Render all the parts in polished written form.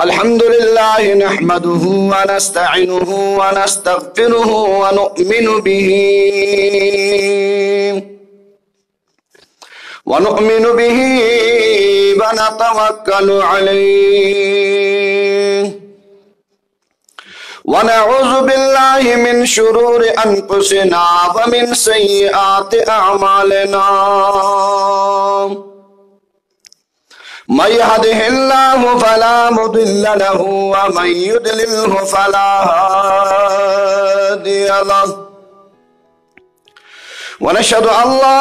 अल्हम्दुलिल्लाह नहमदुहु व नस्तईनुहु व नस्तगफिरुहु व नु'मिनु बिही व नतवक्कलु अलैहि व नऊज़ु बिल्लाहि मिन शुरूरि अनफुसिना व मिन सय्यिआति अअमालिना मन यहदिहिल्लाहु फला मुदिल्ल लहु व मन युद्लिल्हु फला हादिय लहु व नशहदु अल्ला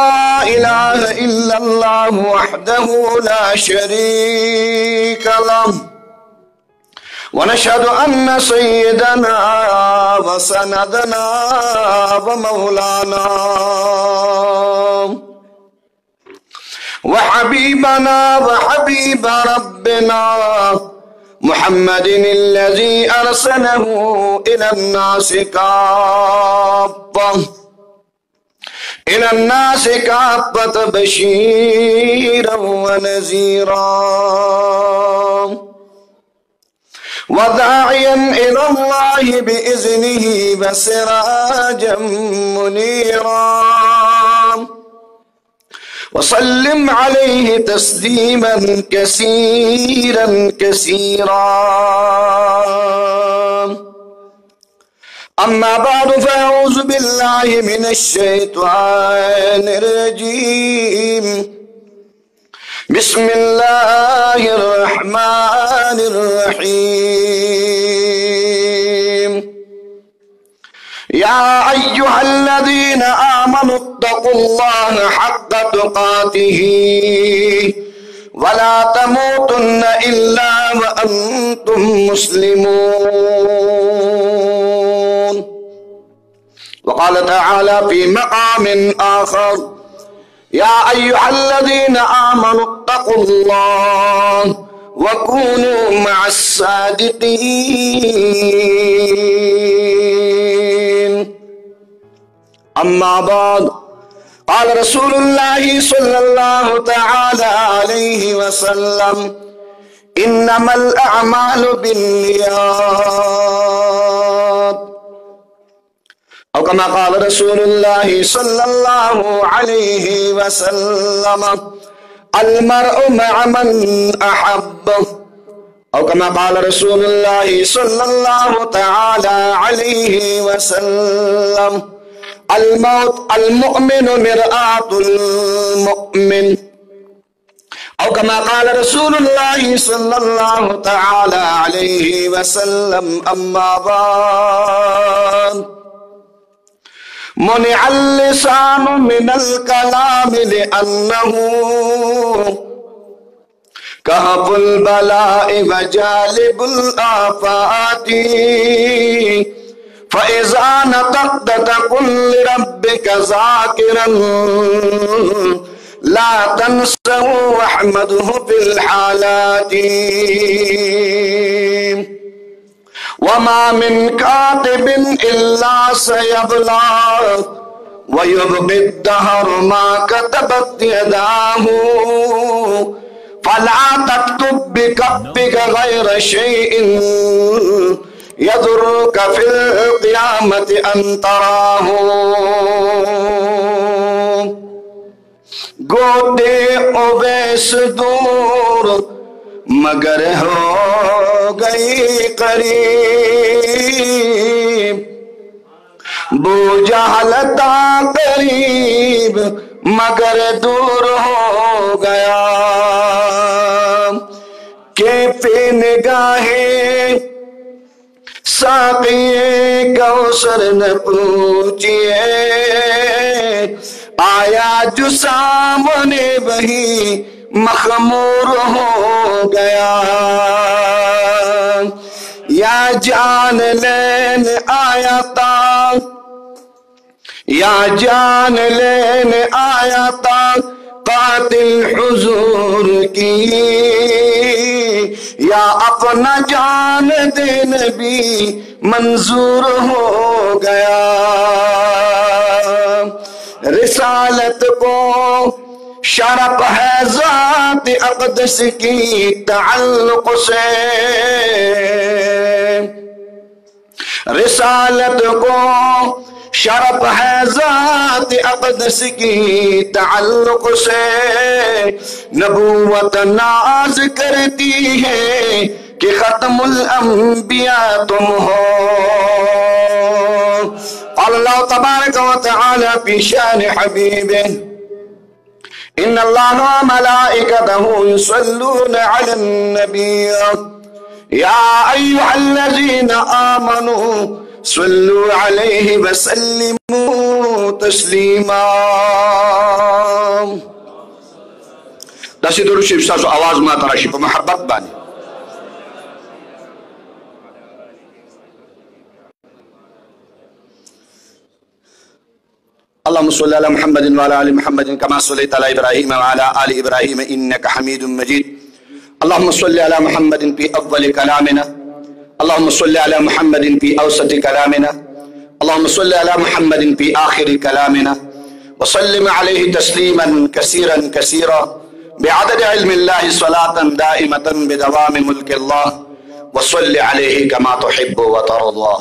इलाहा इल्लल्लाहु वहदहु ला शरीक लहु व नशहदु अन्न सय्यदना व सनदना व मौलाना व हबीबना व हबीब रब्बिना मुहम्मदिनिल्लज़ी अरसलहु इलन्नासि काफ़्फ़त बशीरन व नज़ीरा व दाइयन इलल्लाहि बिइज़्निहि व सिराजन मुनीरा वसल्लिम अलैहि तस्लीमन कसीरन कसीरा अम्मा बाद फ़अऊज़ु बिल्लाहि मिनश शैतानिर रजीम बिस्मिल्लाहिर रहमानिर रहीम या अय्युहल्लज़ीना आमनुत्तक़ुल्लाह हक़्क़ तुक़ातिही वला तमूतुन्न इल्ला व अंतुम मुस्लिमून वक़ाल तआला फ़ी मक़ामिन आख़र या अय्युहल्लज़ीना आमनुत्तक़ुल्लाह वकूनू मअस्सादिक़ीन अम्मा बाद क़ाल रसूलुल्लाहि सल्लल्लाहु तआला अलैहि वसल्लम इन्नमल अअमालु बिन्नियात औ कमा क़ाल रसूलुल्लाहि सल्लल्लाहु अलैहि वसल्लम अल मरअु मअ मन अहब्ब औ कमा क़ाल रसूलुल्लाहि सल्लल्लाहु तआला अलैहि वसल्लम अल मुमिनु मिरआतुल मुमिन औ कमा क़ाल रसूलुल्लाहि सल्लल्लाहु तआला अलैहि वसल्लम अम्मा बाद मुनिअल लिसानु मिनल कलामि लिअन्नहु कहफुल बलाइ व जालिबुल आफाति फ़इज़ा नतक़्त क़ुल लिरब्बिका ज़ाकिरन ला तंसहु वहमदहु फ़िल हालाति वमा मिन कातिबिन इल्ला सयबला व युबक़ि दहर मा कतबत यदाहु फला तक्तुब बिकफ़्फ़िका गैर शैइन यदुर्रुका फ़िल क़ियामति अन तराहु गोते ओवैस दूर मगर हो गई करीब बूजहलता करीब मगर दूर हो गया के पे निगाहे साक़िए कौसर न पूछिए आया जो सामने वही मखमूर हो गया या जान लेन आया था या जान लेन आया था कातिल हुजूर की या अपना जान देन भी मंजूर हो गया रिसालत को शरफ है ज़ात अक़दस की तअल्लुक़ से, रिसालत को शरफ है ज़ात अक़दस की तअल्लुक़ से, नबूवत नाज करती है कि ख़त्मुल अंबिया तुम हो। अल्लाह तबारक व तआला फी शान हबीबिही इन्नल्लाह व मलाइकतहु युसल्लूना अलन नबी या अय्युहल्लज़ीना आमनू सल्लू अलैहि व सल्लिमू तस्लीमा। दसी दुरूद शरीफ सासो आवाज मा तराशी पे मोहब्बत बानी। अल्लाहुम्मा सल्लि अला मुहम्मदिन व अला आलि मुहम्मदिन कमा सल्लैता अला इब्राहीम व अला आलि इब्राहीम इन्नका हमीदुम मजीद। अल्लाहुम्मा सल्लि अला मुहम्मदिन फी अव्वल कलामिना, अल्लाहुम्मा सल्लि अला मुहम्मदिन फी औसति कलामिना, अल्लाहुम्मा सल्लि अला मुहम्मदिन फी आखिरि कलामिना व सल्लिम अलैहि तस्लीमन कसीरन कसीरा बिअदद इल्मिल्लाहि सलातन दाइमतन बिदवामि मुल्किल्लाह व सल्लि अलैहि कमा तुहिब्बु व तर्दा।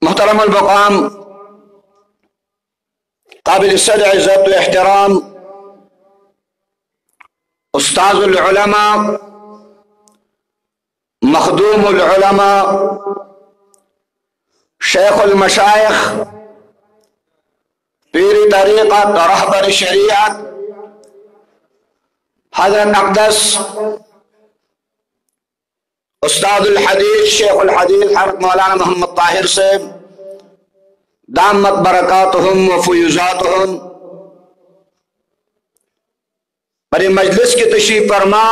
मुहतरमुल मक़ाम काबिल सदअ इज़्ज़त व एहतराम उस्ताज़ुल उलमा मखदूमुल उलमा शेखुल मशाइख पीर तरीक़त रहबर शरीयत हज़रत अक़दस उस्तादुल हदीस शेखुल हदीस हज़रत मौलाना मोहम्मद ताहिर साहब दामत बरकातुहुम व फुयूज़ातुहुम बड़ी मजलिस की तशरीफ फरमा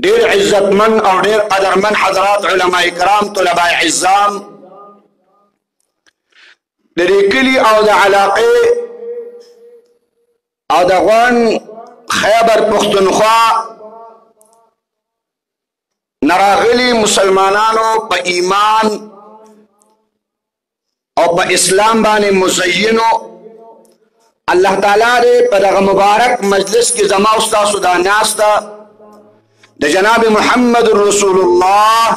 ढेर इज्जतमंद और ढेर कदरमंद हजरात उलमा इकराम तुलबा इज़्ज़ाम दरीकिली और इलाक़े और खैबर पुख्तनख्वा नरागली मुसलमानों प ईमान और प इस्लाम बाने मुज़य्यनो अल्लाह ताला रे पदग मुबारक मजलिस की जमा उस्ता सुदा नास्ता द जनाब मुहम्मद रसूलुल्लाह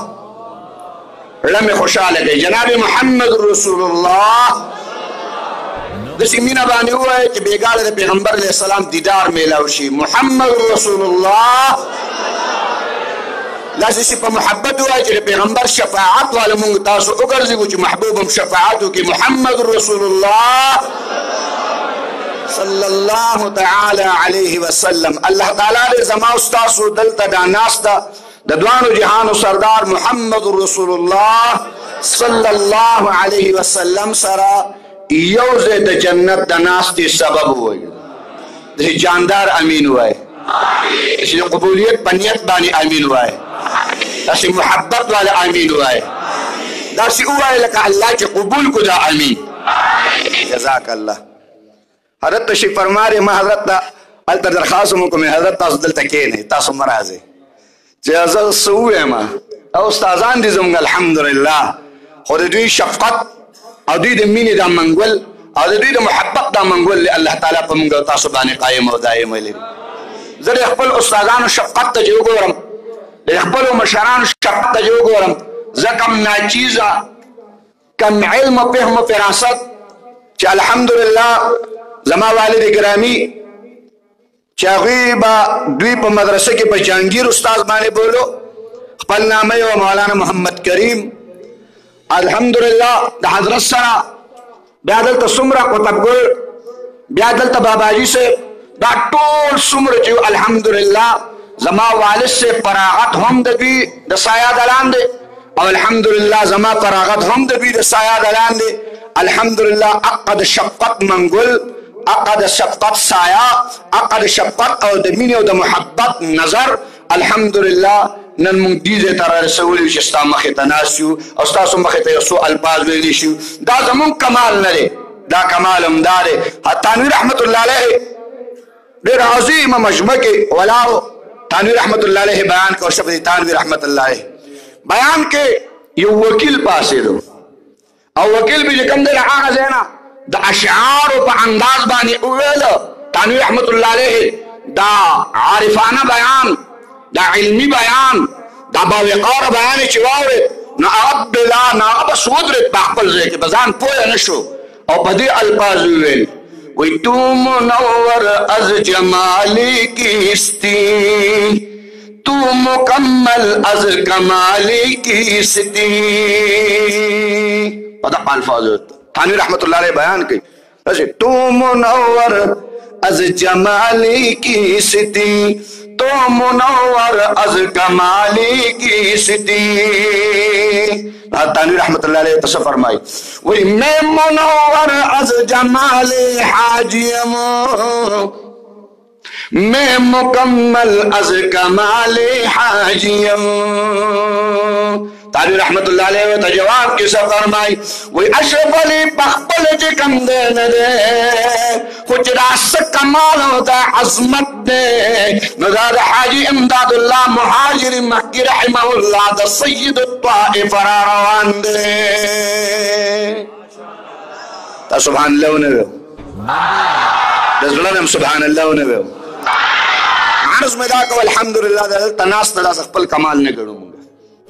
लम्हे खुशाल गए जनाब मुहम्मद रसूलुल्लाह दसी मीना बाने हुआ है कि बेगाल पैगंबर अलैहिस्सलाम दीदार मेलावशी मुहम्मद रसूलुल्लाह लासी पर मोहब्बत हुआ है पैगंबर शफाअत वाले मुंग तासु उगर्जी कुछ महबूब शफाअत की मुहम्मद रसूलुल्लाह सल्लल्लाहु तआला अलैहि वसल्लम। अल्लाह ताला ने जमा उस्तासु दल तदा नास्ता दद्वानु जहान सरदार मुहम्मद रसूलुल्लाह सल्लल्लाहु अलैहि वसल्लम सरा यौज़े द जन्नत द नास्ती सबब हुए जैसे जानदार अमीन हुआ है, इसलिए कबूलियत पनियत बानी अमीन हुआ है, दसी मोहब्बत वाला अमीन हुआ है, दसी हुआ है लका अल्लाह के कबूल को दा अमीन। जज़ाकल्लाह। हज़रत तशरीफ फरमा रहे मैं हज़रत अल दरखास्त को मैं हज़रत तास दिल तके नहीं तास मराजे जज़ल सुए मा और उस्तादान दी जुमगा अल्हम्दुलिल्लाह खुद दी शफ़क़त और दी मीनी दा मंगल और दी मोहब्बत दा मंगल अल्लाह ताला पर मंगल तास बाने कायम और दायम ले जरे अखबल उस्तादान शफ़क़त तजो गोरम ले अखबल मशरान शफ़क़त तजो गोरम ज़कम नाचीज़ा कम इल्म फ़हम फ़िरासत च अल्हम्दुलिल्लाह जमा वालिद गिरामी चागीबा द्वीप मदरसे के जहांगीर उस्ताद माने बोलो खपल नामे व मौलाना मोहम्मद करीम अल्हम्दुलिल्लाह द हजरत सरा ब्यादल तसुमरा कुतबगुल ब्यादल तबाबाजी से दा टोल सुमर जो अल्हम्दुलिल्लाह जमा वालिद से परागत हम दबी दसाया दलान दे और अल्हम्दुलिल्लाह जमा परागत हम दबी दसाया दलान दे अल्हम्दुलिल्लाह अक़द शफ़क़त मंगुल अक़द शफ़क़त साया अक़द शफ़क़त और दमीन और मोहब्बत नजर अल्हम्दुलिल्लाह नन मुंदीजे तरह रसूल शिस्ता मखे तनासु और स्तासु मखे तयसु अल्फाज वेलिशु दा जमुन कमाल नरे दा कमाल उमदारे तानवीर रहमतुल्लाह अलैहि देर अज़ीम मजमा के वलाओ तानवीर रहमतुल्लाह अलैहि बयान को शब्द तानवीर रहमतुल्लाह अलैहि बयान के یو وکیل پاسېدو او وکیل به چې کوم دی هغه ځای نه د اشعارو په انداز باندې وویله تانوي رحمت الله علیه دا عارفانه بیان دا علمي بیان دا باوقاره بیان چې واورېد نو هغه بلا نه هغه بس ودرېد په خپل ځای کې په ځان پوه نه شو او په دې الفاظ وویل وی تو منور از جمالی کیستی تو مکمل از کمالی کیستی په دغه الفاظ تانوي رحمت الله علیه بیان کوي تو منور از جمالی کیستی تو منور از کمالی کیستی تانوی رحمت اللہ علیہ تصف فرمائی وی میں منور از جمال حاجیم میں مکمل از کمال حاجیم تانوی رحمت اللہ علیہ و جواب کی سب فرمائی وی اشرف علی بخبل جکم دے ندے کچھ راس کمال ہوتا عظمت دے نداد حاجی امداد اللہ مہاجر مکی رحمہ اللہ دا سید الطائف راروان دے تا سبحان اللہ ونویو دزلنم سبحان اللہ ونویو عرض میں داکو الحمدللہ دلتا ناس دا سخپل کمال نگڑو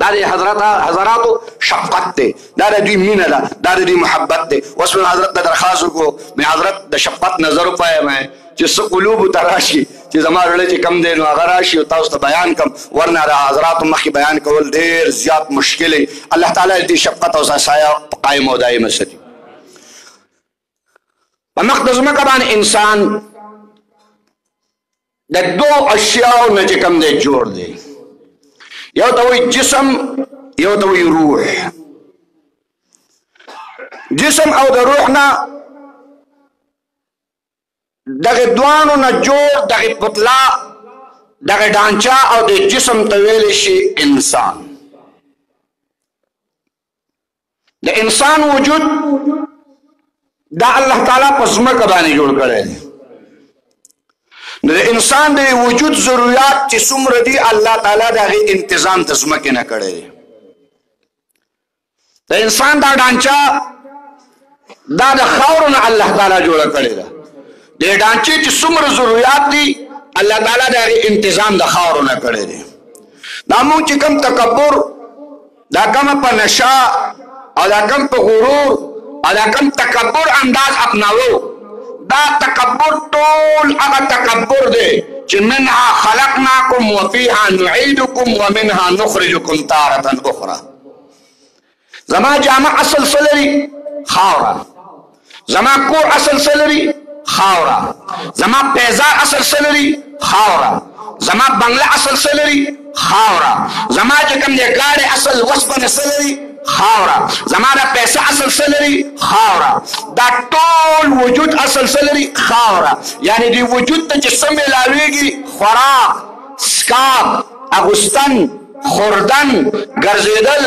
دا دی حضراتو شفقت دے دا دی مین دا دا دی محبت دے واسم حضرت دا درخواستو کو میں حضرت دا شفقت نظر پایا میں چیز قلوب تراشی چیز ہمارا رلے کم دے نو اغراشی و تاوستا بیان کم ورنہ دا حضراتو مخی بیان کول دیر زیاد مشکل ہے اللہ تعالیٰ دی شفقت و سایہ قائم و دائم ستی ومقدس مکبان انسان دا دو اشیاء نجی کم دے جوڑ دے یو توی جسم یو توی روح جسم او دا روحنا دغه دوانو نه جوړ دغه پتلا دغه ډانچا او د جسم تویل شي انسان د انسان وجود دا الله تعالی په ځمکه باندې جوړ کړی دی د انسان د وجود ضرورت چې څومره دي الله تعالی دغه انتظام د ځمکې نه کړی دی د انسان دا ډانچا دا د خاورو نه الله تعالی جوړ کړی دی د ډانچې چې څومره ضرورت دي الله تعالی دغه انتظام د خاورو نه کړی دی دا موږ چې کوم تکبر دا کوم په نشا او دا کوم په غرور او دا کوم تکبر انداز اپناوو دا تکبر ټول هغه تکبر دی چې منها خلقناکم وفیها نعیدکم ومنها نخرجکم تارة اخرى زما جامع اصل سلری خاورا زما کور اصل سلری خاورا زما پیزار اصل سلری خاورا زما بنگله اصل سلری خاورا زما چې کوم دی ګاډي اصل وسپنه سلری خاورا زما دا پیسه اصل سلری خاورا دا ټول وجود اصل سلری خاورا یعنی دی وجود ته چې څه ملاویږي خوراک سکاک اغوستن خوردن ګرځېدل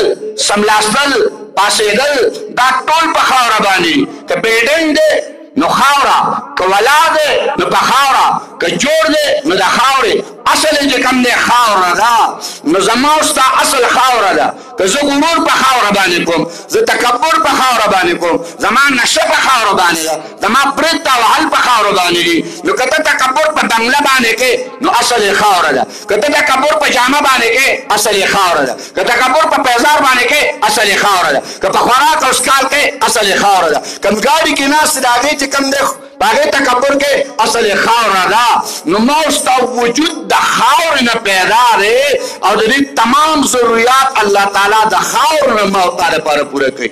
سملاستل پاسېدل دا ټول په خاوره باندې که بیډنګ دی نو خاورا که ولا دی نو په خاوره که جوړ دی نو د خاورې اصل چې کوم دی خاوره ده نو زما ستا اصل خاوره ده که زه غرور په خاوره باندې کوم زه تکبر په خاوره باندې کوم زما نشه په خاوره باندې ده زما برید ته وهل په خاوره باندې دي نو که ته تکبر په دنګله باندې کې نو اصل یې خاوره ده که ته تکبر په جامه باندې کې اصل یې خاوره ده که تکبر په پیزار باندې کې اصل یې خاوره ده که په خوراک او سکال کې اصل یې خاوره ده که ګاډي کې ناست د هغې چې کوم دی باغې تکبر کې اصل یې خاوره ده نو ما ستا وجود د خاورې نه پیدا دی او د دې تمام ضرورت الله تعالی د خاورو نه ما او تا لپاره پوره کوي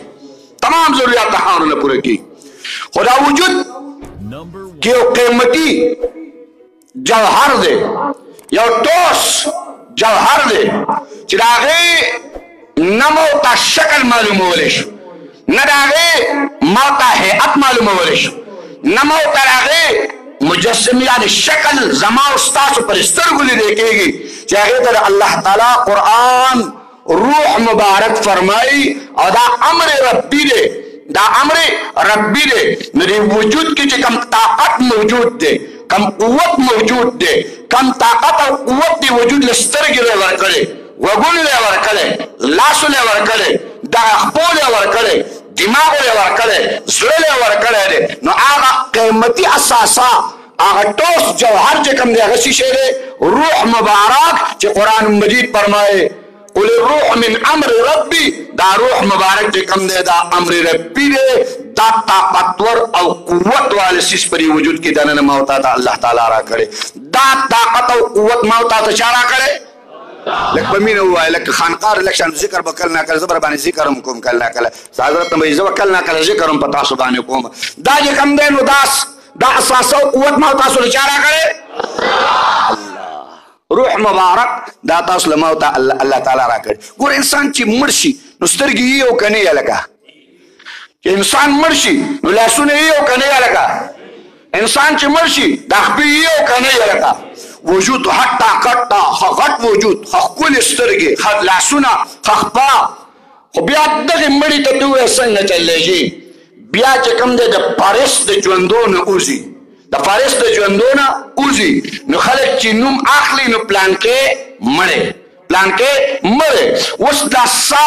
تمام ضرورت د خاورو نه پوره کوي خو دا وجود کې یو قیمتي جوهر دی یو ټوس جوهر دی چې د هغې نه مو ته شکل معلومولی شو نه د هغې ما ته هیئت معلومولی شو نه مو ته د هغې مجسم یعنی شکل زما او ستاسو پر سترګو لیدل کېږي چې هغې ته د الله تعالی قرآن روح مبارک فرمایي او دا امر ربي دی دا امر ربي دی نو دې وجود کې چې کم طاقت موجود دی کم قوت موجود دی کم طاقت او قوت دی وجود له سترګې ورکړی وګونو له ورکړی لاسو له ورکړی دا خپل ورکړي دماغ ورکړي زړه ورکړي دی نو هغه قیمتي اساسا هغه ټوس جوهر چې کوم دی هغه شی دی روح مبارک چې قرآن مجید فرمایي قل الروح من امر ربي دا روح مبارک چې کوم دی دا امر ربي دی دا طاقتور او قوت والا سیس پری وجود کې دننه موتا ته الله تعالی را کړي دا طاقت او قوت موتا ته چا را کړي لکه په مینه ووایه لکه خانقار لکشان ذکر به کله ناکله زه به راباندې ذکر هم کوم کله ناکله حضرت ته به زه به کله ناکله ذکر هم په تاسو باندې کوم دا چې کوم دی نو دا اساس او قوت ما تاسو له چا را کړي روح مبارک دا تاسو له موتا الله تعالی را کړي ګور انسان چې مړ شي نو سترګې یې او که نه یې لکه چې انسان مړ شي نو لاسونه یې او که نه یې لکه انسان چې مړ شي دا خپې یې او که نه یې لکه وجود حتی کټه غټ وجود ښکلې سترګې لاسونه خپه خو بیا دغې مړي ته ته ووایه څنګه چلیږي بیا چې کوم دی د پارس د ژوندو نه وځي د پارس د ژوندو نه وځي نو خلک چې نوم اخلي نو پلانکې مړی پلانکې مړی اوس دا سا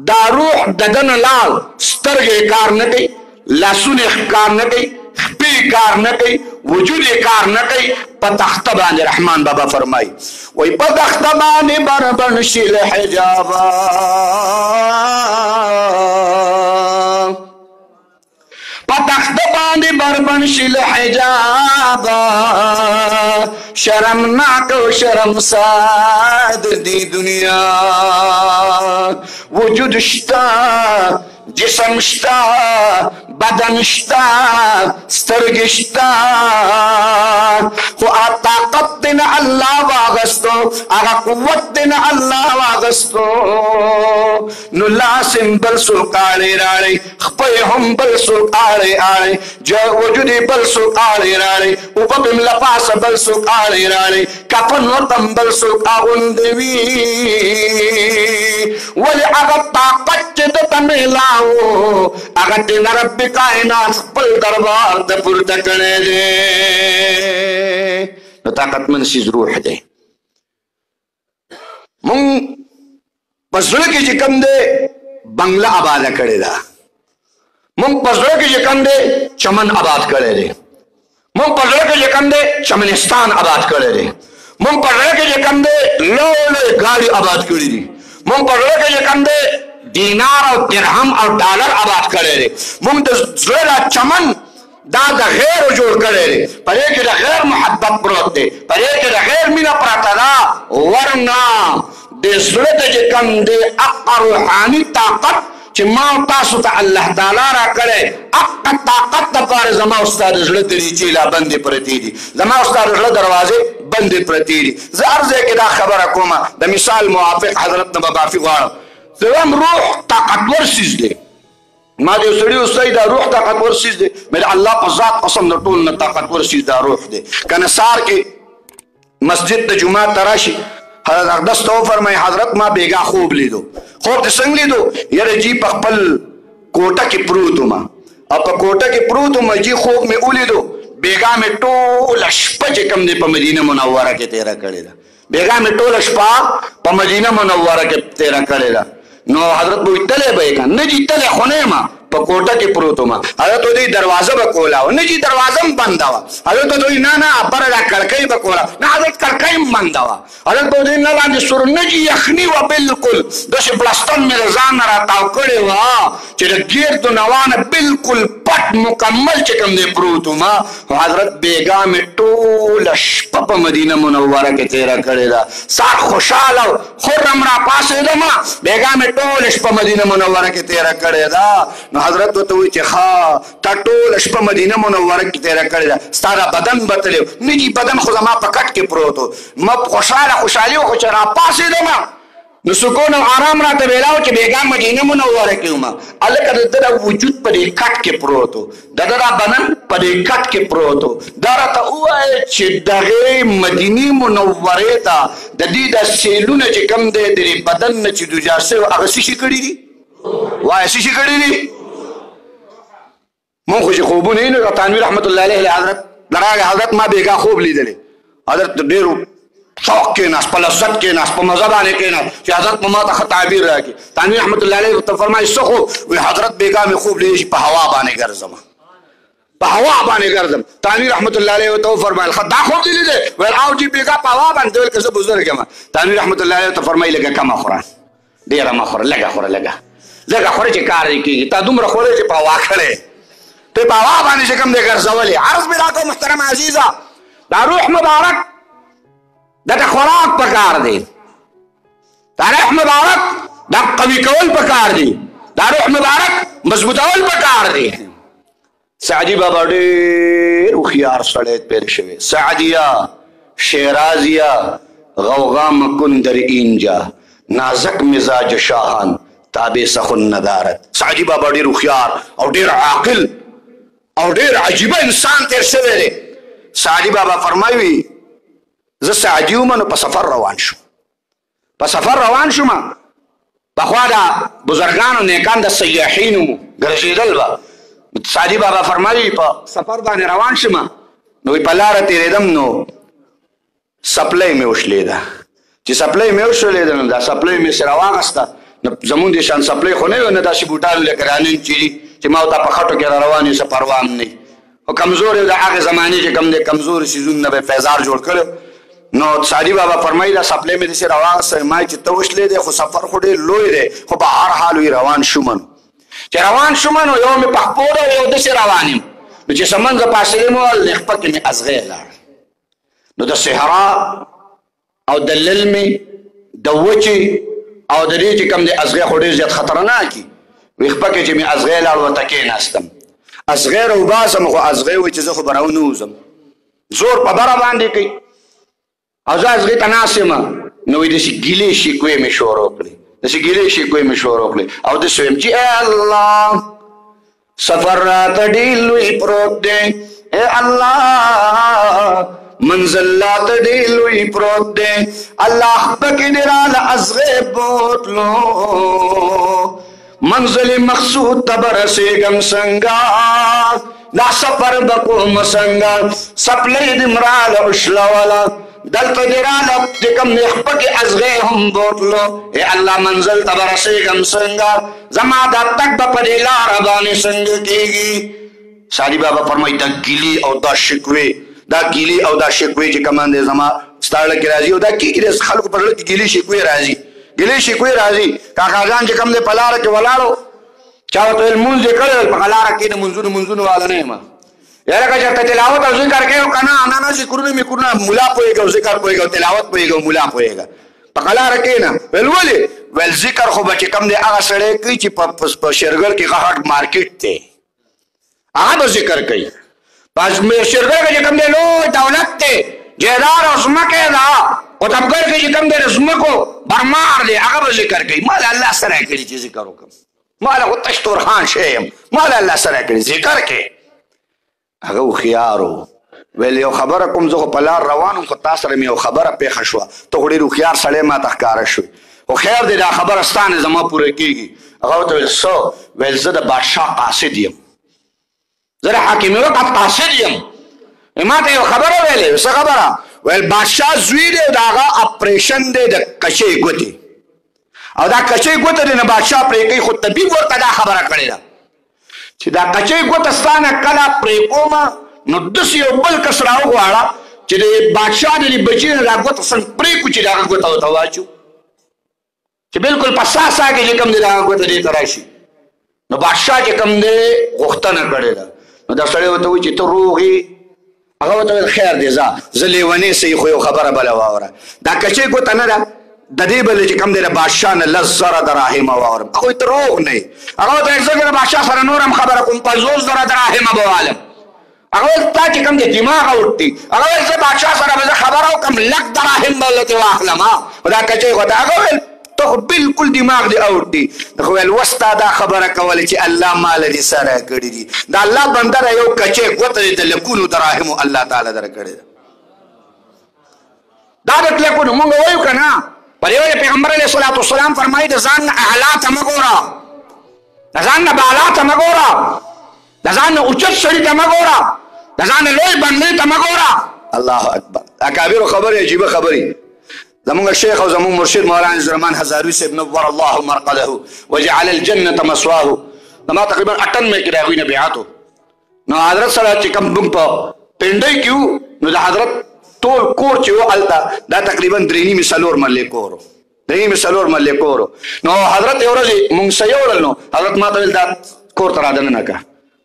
دا روح د ده نه لاړ سترګې کار نه کوي لاسونه کار نه کوي خپې کار نه کوي وجود یې کار نه کوي په تخته باندې رحمان بابا فرمایي وایي په تخته باندې بربنډ شي له حجابه په تخته باندې بربنډ شي له حجابه شرمناک او شرمسار د دې دنیا وجود شته جسم شته بدن شته سترګې شته خو طاقت دې نه الله واغستو هغه قوت دې نه الله واغستو نو لاس هم بل څوک آړې راړې خپې هم بل څوک آړې آړې وجود یې بل څوک آړې راړې اوبه به هم له پاسه بل څوک آړې راړې کفن ورته هم بل څوک اغوندوي ولې هغه طاقت چې دته میلاو هغه دې نه رب کائنات خپل دربار ته پورته کړی دی نو طاقتمن څیز روح دی مونږ په زړه کې چې کوم دی بنګله آباده کړې ده مونږ په زړه کې چې کوم دی چمن آباد کړی دی مونږ په زړه کې چې کوم دی چمنستان آباد کړی دی مونږ په زړه کې چې کوم دی لوی ګاډي آباد کړي دي مونږ په زړه کې چې کوم دی دینار او درهم او ډالر آباد کړی دی مونږ د زړه دا چمن دا د غیرو جوړ کړی دی په دې کې د غیر محبت پروت دی په دې کې د غیر مینه پرته ده ورنه د زړه ته چې کوم دی حق روحاني طاقت چې ما تاسو ته الله تعالی را کړی حق طاقت دپاره زما او ستا د زړه دریچې لا بندې پرتې دي زما او ستا د زړه دروازې بندې پرتې دي زه هر ځای کې دا خبره کومه د مثال موافق حضرت نه به معافي غواړم دویم روح طاقتور څیز دی ما د یو سړي وستایي دا روح طاقتور څیز دی مې د الله په ذات قسم د ټول نه طاقتور څیز دا روح دی که نه سهار کې مسجد د جومات ته راشي حضرت اقدس ته وفرمایي حضرت ما بیګا خوب لیدو خوب دې څنګه لیدو یاره جي په خپل کوټه کې پروت وم او په کوټه کې پروت وم جي خوب مې ولیدو بیګا مې ټوله شپه چې کوم دی په مدینه منوره کې تېره کړې ده بیګا مې ټوله شپه په مدینه منوره کې تېره کړې ده نو حضرت به وي تلی به یې که نه جي تلی خو نه یم په کوټه کې پروت وم حضرت ودوی دروازه به کوله وه نه جي دروازه هم بنده وه حضرت ورته وایي نه نه بره دا کړکۍ به کوله نه حضرت کړکۍ هم بنده وه حضرت به ودوی نه لاندې سور نه جي یخني وه بلکل داسې پلستن مې د ځان نه راتاو کړې وه چې د ګردو نوانه بلکل پټ مکمل چې کوم دی پروت وم حضرت بیګا مې ټوله شپه په مدینه منوره کې تېره کړې ده سار خوشحاله خرم را پاڅېدم بیګا مې ټوله شپه مدینه منوره کې تېره کړې ده نو حضرت ورته وایي چې ښه تا ټوله شپه مدینه منوره کې تېره کړې ده ستا دا بدن به تللی نه جي بدن خو زما په کټ کې پروت و ما خوشحالي وه خو چې را پاڅېدم نو سکون او آرام راته میلاو چې بیګا مدینه منوره کې وم هلکه د ده دا وجود په دې کټ کې پروت و د ده دا بدن په دې کټ کې پروت و دا راته ووایه چې دغې مدینې منورې ته د دې دا سیلونه چې کوم دی د دې بدن نه چې دوجار شوي هغه څه شي کړي دي وایه څه شي کړي دي مونږ خو چې خوبونه یې نو تنویر رحمت الله علیه حضرت لراغه حضرت ما بیګا خوب لیدلی حضرت ډېرو شوق کېناست، په لذت کېناست، په مزه باندې کېناست چې حضرت ما ته ښه تعبیر راکړي. تنویر رحمت الله علیه ورته فرمایي څه خو؟ وایي حضرت بېګا مې خوب لیدی چې په هوا باندې ګرځم، په هوا باندې ګرځم. تنویر رحمت الله علیه ورته وفرمایل ښه دا خوب دې لیدی؟ ویل او چې بېګا په هوا باندې. ویل که زه بزرګ یم. تنویر رحمت الله علیه ورته فرمایي لږه کمه خوره، ډېره مه خوره، لږه خوره، لږه خوره چې کار دې کېږي. تا دومره خورې چې په هوا کړې، ته په هوا باندې چې کوم دی ګرځولې. عرض مې دا کوم محترم عزیزه، دا روح مبارک دته خوراک پکار دی، دا روح مبارک دا قوي کول پکار دی، دا روح مبارک مضبوطول پکار دی. سعدي بابا ډېر هوښیار سړی پیر شوی. سعدیه شیرازیه غوغا مکن در اینجا نازک مزاج شاهان تابع سخن ندارت. سعدي بابا ډېر هوښیار او ډېر عاقل او ډېر عجیبه انسان تیر شوی دی. سعدي بابا فرمایي زه سعدي وم نو په سفر روان شوم، په سفر روان شوم. پخوا د بزرګانو نیکان د سیاحینو ګرځېدل به. سعدي بابا فرمایي په سفر باندې روان شوم نو په لاره تېرېدم نو سپلی مې وشلېده. چې سپلی مې وشلېده نو دا سپلی مې سره واخېسته. نو زمونږ د شان سپلی خو نه وي، نه داسې بوټان لکه رانین چې دي چې ما ورته په خټو کې را روان یو څه پروا هم نه وي. خو کمزور یو د هغې زمانې چې کوم دی کمزوري څیزونه به فیضار جوړ کړی. نو سعدي بابا فرمایي دا سپلی مې داسې را واخېسته. ما چې ته وشلېدی خو سفر خو ډېر لوی دی، خو په هر حال وي روان شوم. چې روان شوم نو یو مې پخپو ده او یو داسې روان یم. نو چې سمن زه پاسېدم ول نخپه کې مې ازغی لاړ. نو د صحرا او د للمې د وچې او د دې چې کوم دی ازغی خو ډېر زیات خطرناک دي. ویخپه کې چې مې ازغی لاړ ورته کېناستم. ازغی راوباسم خو ازغی وایي چې زه خو به راونوځم، زور په بره باندې کوي او زه ازغی ته ناست یم. نو وایي داسې ګیلې شکوې مې شروع کړې، داسې ګیلې شکوې مې شروع کړې او داسې ویم چې ای الله سفر راته ډېر لوی پروت دی، ای الله منزل راته ډېر لوی پروت دی. الله پکې دې راله ازغی بوتلو منزل مقصود ته به رسېږم څنګه، دا سفر به کوم څنګه. سپلی دې مراله وشلوله دلته دې راله چې کوم دی خپه کې ازغی هم بوتلو. ای الله منزل ته به رسېږم څنګه، زما دا تګ به په دې لاره باندې څنګه کېږي. سعدي بابا فرمایي دا ګیلي او دا شکوې، دا ګیلي او دا شکوې چې کوم دی زما ستا زړه کې راځي او دا کېږي د خلکو په زړه کې ګیلي شکوې راځي، ګیلې شکوې راځي. کاکاګان چې کوم دی په لاره کې ولاړو چا ورته ویل لمونځ یې کړی، په لاره کې د منځونو والا نه یم. یاره که چېرته تلاوت او ذکر کوې او که نه نه ذکرونه میکرونه ملا پوهېږه او ذکر پوهېږه او تلاوت پوهېږه او ملا پوهېږه، په لاره کښېنه. ویل ولې؟ ویل ذکر خو به چې کوم دی هغه سړی کوي چې په شیرګل کې غټ مارکیټ دی، هغه به ذکر کوي. په شیرګل کې چې کوم دی لوی دولت دی، جایداد او ځمکې ده، قطبګل کې چې کوم دی د ځمکو برمار دی، هغه به ذکر کوي. ما له الله سره یې کړي چې ذکر وکړم، ما له خو تش تورخان شی یم، ما له الله سره یې کړي ذکر کې. هغه هوښیار و. ویل یو خبره کوم زه خو په لار روان وم خو تا سره مې یو خبره پېښه شوه، ته خو ډېر هوښیار سړی ما ته ښکاره شوې، خو خیر دی دا خبره ستا نه زما پوره کېږي. هغه ورته ویل څه؟ ویل زه د بادشاه قاصد یم، زه د حاکم وقت قاصد یم. ما ته یو خبره ویلې. څه خبره؟ ویل بادشاه زوی دی د هغه اپریشن دی د کچې ګوتې، او دا کچې ګوته دی نه بادشاه پرې کوي، خو طبیب ورته دا خبره کړې ده چې دا کچې ګوته ستا نه کله پرې کومه نو داسې یو بل کس راوغواړه چې د بادشاه د دې بچي نه دا ګوته څنګه پرې کړو چې د هغه ګوته ورته واچو، چې بلکل په سا کې چې کوم دی د هغه ګوته دې ته راشي. نو بادشاه چې کوم دی غوښتنه کړې ده. نو دا سړی ورته وایي چې ته روغ یې؟ هغه ورته ویل خیر دی ځه زه لیونی سې خو یو خبره بله واوره، دا کچې ګوته نه ده د دې بلې چې کوم دی د بادشاه نه 10,000 دراهمه واورم. هغه ته روغ نه یې. هغه ورته ویل زه د بادشاه سره نور هم خبره کوم 50,000 دراهمه به والم. هغه ویل تا چې کوم دی دماغ اوټ دي. هغه ویل زه بادشاه سره به زه خبره وکړم 100 دراهم به ورته واخلم. خو دا کچې ګوته هغه ویل ته خو بلکل دماغ دې اوټ دي. خو ویل وستا دا خبره کوله چې الله ماله دې سره کړي دي، د الله بنده را یو کچې ګوته دې د لکونو دراهمو الله تعالی در کړې ده. دا د لکونو مونږ وایو که نه؟ پر یو پیغمبر علیه الصلاة والسلام فرمایي د ځان نه اعلا ته مه ګوره، د ځان نه بالا ته مه ګوره، د ځان نه اوچت سړي ته مه ګوره، د ځان نه لوی بندې ته مه ګوره. الله اکبر. اکابرو خبرې عجیبه خبرې. زمونږ شیخ او زمونږ مرشد مولانا زرمان هزاروي صاحب نور الله مرقده وجعل الجنة مسواه زما تقریبا 98 کې د هغوی نه بیعت و. نو حضرت سره چې کوم موږ په پنډۍ کې وو نو د حضرت ټول کور چې و هلته دا تقریبا 3.5 مرلې کور و. 3.5 مرلې کور و. نو حضرت یو ورځ مونږ سه یوړل نو حضرت ما ته ویل دا کور ته رادننه که.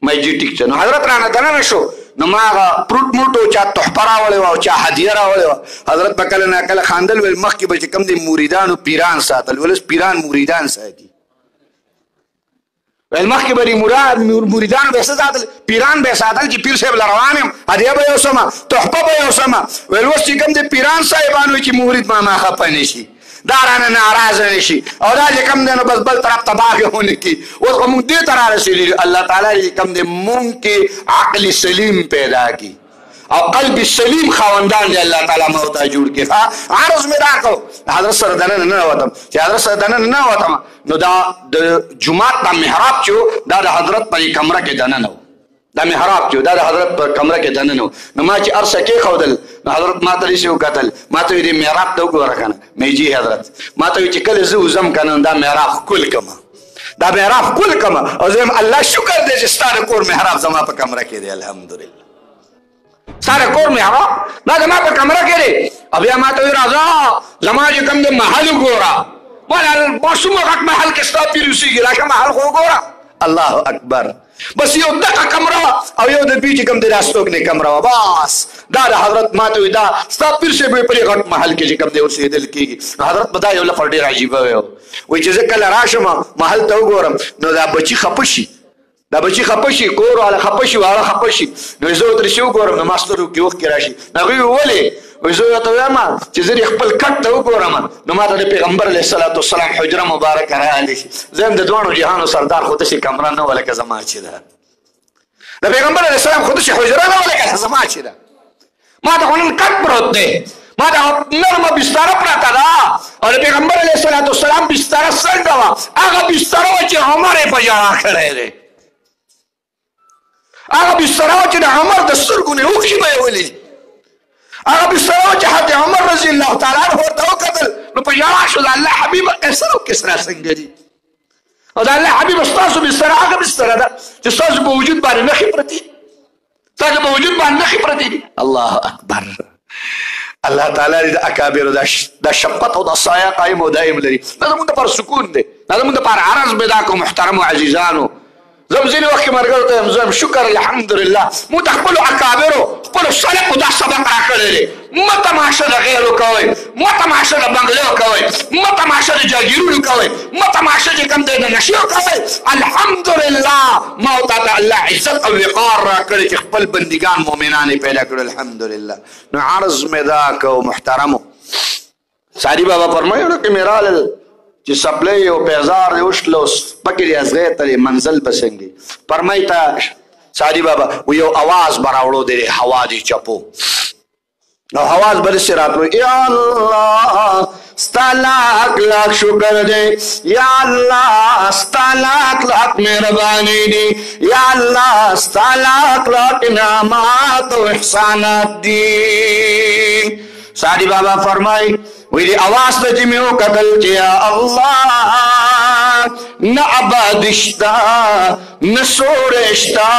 ما یې جي ټیک شه. نو حضرت رانه دننه شو نو ما هغه پروټ موټ چا تحفه راوړې وه او چا هدیه راوړې وه. حضرت به کله نه کله خاندل ویل مخکې به چې کوم دی مریدانو پیران ساتل ولس پیران مریدان ساتي ویل مخکې به مریدانو به څه ساتل پیران به یې ساتل چې پیر صاحب له روان یم هدیه به یې وسمه تحفه به یې وسمه. ویل اوس چې کوم دی پیران صاحبان وي چې مرید ما خفه نه شي دا رانه ناراضه نه شي او دا چې کوم دی نو بس بل طرف ته باغ ونه کړي. اوس خو مونږ دې ته رارسېدلي الله تعالی چې کوم دی مونږ کې عقل سلیم پیدا کړي او قلب سلیم خاوندان دی الله تعالی ما ورته جوړ کړي. عرض مې دا کړو حضرت سره دننه نه وتم چې حضرت سره دننه نه وتم نو دا د جومات دا محراب چې و دا د حضرت په کمره کې دننه و. دا محراب چې و دا د حضرت په کمره کې دننه و. نو ما چې ارسه کېښودل نو حضرت ما ته داسې وکتل ما ته ویل دې محراب ته وګوره که نه مې جي حضرت ما ته ویل چې کله زه وځم که نه دا محراب ښکل کړمه دا محراب ښکل کړمه او زه الله شکر دی چې ستا د کور محراب زما په کمره کې دی الحمدلله ستا د کور محراب دا زما په کمره کې دی. او بیا ما ته ویل راځه زما چې کوم دی محل وګوره ما څومره غټ محل کې ستا پیر اوسېږي راشه محل خو وګوره. الله اکبر بس یو دغه کمره او یو د دوی چې کوم دی دا ستوګنې کمره وه بس دا د حضرت ما ته وایي دا ستا پیر صاحب یې په دې غټ محل کې چې کوم دی اوسېدل کېږي. حضرت په دا یو لفظ ډېر عجیبه وی وایي چې زه کله راشم محل ته وګورم نو دا بچي خفه شي دا بچي خفه شي کور والا خفه شي واړه خفه شي نو زه ورته چې وګورم نو ما سترګو کې اوښکې راشي. نو هغوی ولې وایي زه ورته وایم چې زه خپل کټ ته وګورم نو ما ته د پیغمبر علیه الصلاة والسلام حجره مبارکه راغلی شي. زه هم د دواړو جهانو سردار خو داسې کمره نه وه لکه زما چې ده د پیغمبر علیه السلام خو داسې حجره نه وه لکه زما چې ده. ما ته خو نن کټ پروت دی ما ته نرمه بستره پرته ده او د پیغمبر علیه الصلاة والسلام بستره څنګه وه هغه بستره وه چې عمر یې په ژړا کړی دی هغه بستره وه چې د عمر د سترګو نه اوښکې به یې ولیدي هغه بستره وه چې حضرت عمر رضی الله تعالی عنه ورته وکتل نو په ژړا شو د الله حبیبه قیصر او کسرا څنګه دي او د الله حبیبه ستاسو بستره هغه بستره ده چې ستاسو په وجود باندې نښې پرتې دي ستاسو په وجود باندې نښې پرتې دي. الله اکبر الله تعالی د اکابرو دا شفقت او دا سایه قایم او دایم لري. دا زموږ دپاره سکون دی دا زموږ دپاره عرض مې دا کوم محترمو عزیزانو زه ځینې وخت کې ملګرو ته یم زه یم شکر الحمدلله موږ د خپلو اکابرو خپلو سلفو دا سبق راکړی دی. مه تماشه د غیرو کوئ مه تماشه د بنګلو کوئ مه تماشه د جاګیرونو کوئ مه تماشه چې کوم دی د نشیو کوئ. الحمدلله ما او تا ته الله عزت او وقار راکړی چې خپل بندګان مؤمنان یې پیدا کړو الحمدلله. نو عرض مې دا کو محترمو سعدي بابا فرمایي نو کې مې رالل چې سپلی او پیزار دی وشتلو پکې دی ازغې ته منزل بسنګي فرمایي ته سعدي بابا و یو اواز به راوړو دی هوا دی چپو نو اواز به داسې راتلو یا الله ستا لاک لاک شکر دی یا الله ستا لاک لاک مهرباني دي یا الله ستا لاک لاک انعامات او احسانات دي. سعدي بابا فرمایي وی دی آواز تا جی میں قتل کیا اللہ نہ عباد شتا نہ سور شتا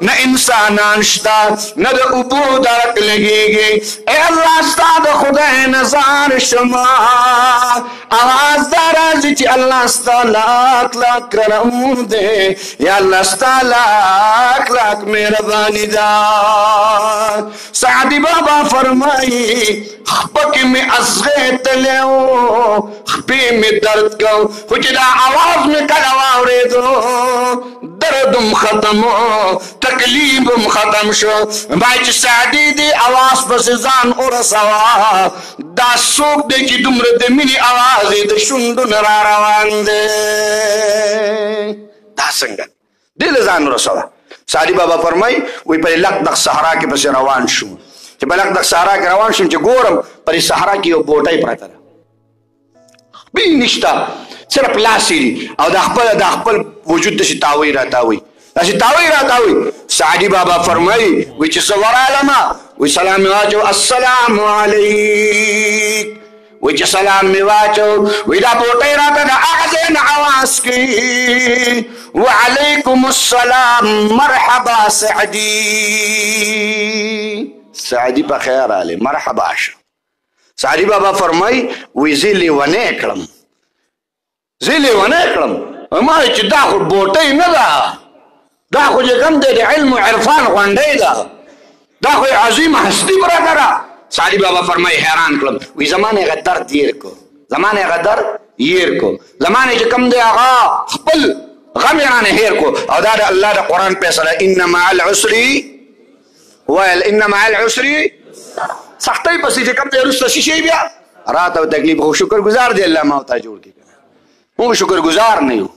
نہ انسانان شتا نہ دا ابو درک لگے گی اے اللہ ستا دا خدا نظار شما آواز دارا جی اللہ ستا لاک لاک کرم دے یا اللہ ستا لاک لاک مہربانی دا. سعدی بابا فرمائی خپک میں ازغے تلیو خپی میں درد کو خوچ دا آواز میں کلوا ریدو دردم ختم ہو تکلیفم ختم شو بایچ سعدی دی آواز پس زان ارسوا دا سوک دے کی دمر دے منی آوازی دے شندو نرا روان دے دا سنگا دل زان ارسوا. سعدی بابا فرمائی وی پر لک دق صحرا کے پس روان شو چې بلک د صحرا کې روان شم چې ګورم پرې صحرا کې یو بوټی پرته ده بی نشته صرف لاسې دي او د خپل وجود داسې تاوی راتاوی داسې تاوی راتاوی. سعدي بابا فرمایي وی چې څه ورالمه وی سلام واچو السلام علیک وی چې سلام می واچو وی دا بوټی راته د هغه ځای نه اواز کوي وعلیکم السلام مرحبا سعدي سعدي په خیر راغلی مرحبا شه سعدي بابا فرمای وی زه لیونی کړم ما چې دا خو بوټی نه ده دا خو چې کوم دی د علم و عرفان غونډۍ ده دا خو عظیم هستی براته ده سعدي بابا فرمای حیران کړم وی زما نه هغه درد هیر کو زما نه چې کوم دی هغه خپل غم یې رانه هیر کو او دا د الله د قرآن فیصله ان مع العسر ویل ان مع العسر سختۍ پسې چې کوم دی وروسته څه شی بیا راحت او تکلیف خو شکر گزار دی الله ما او تا جوړ کړي موږ شکر گزار نه یو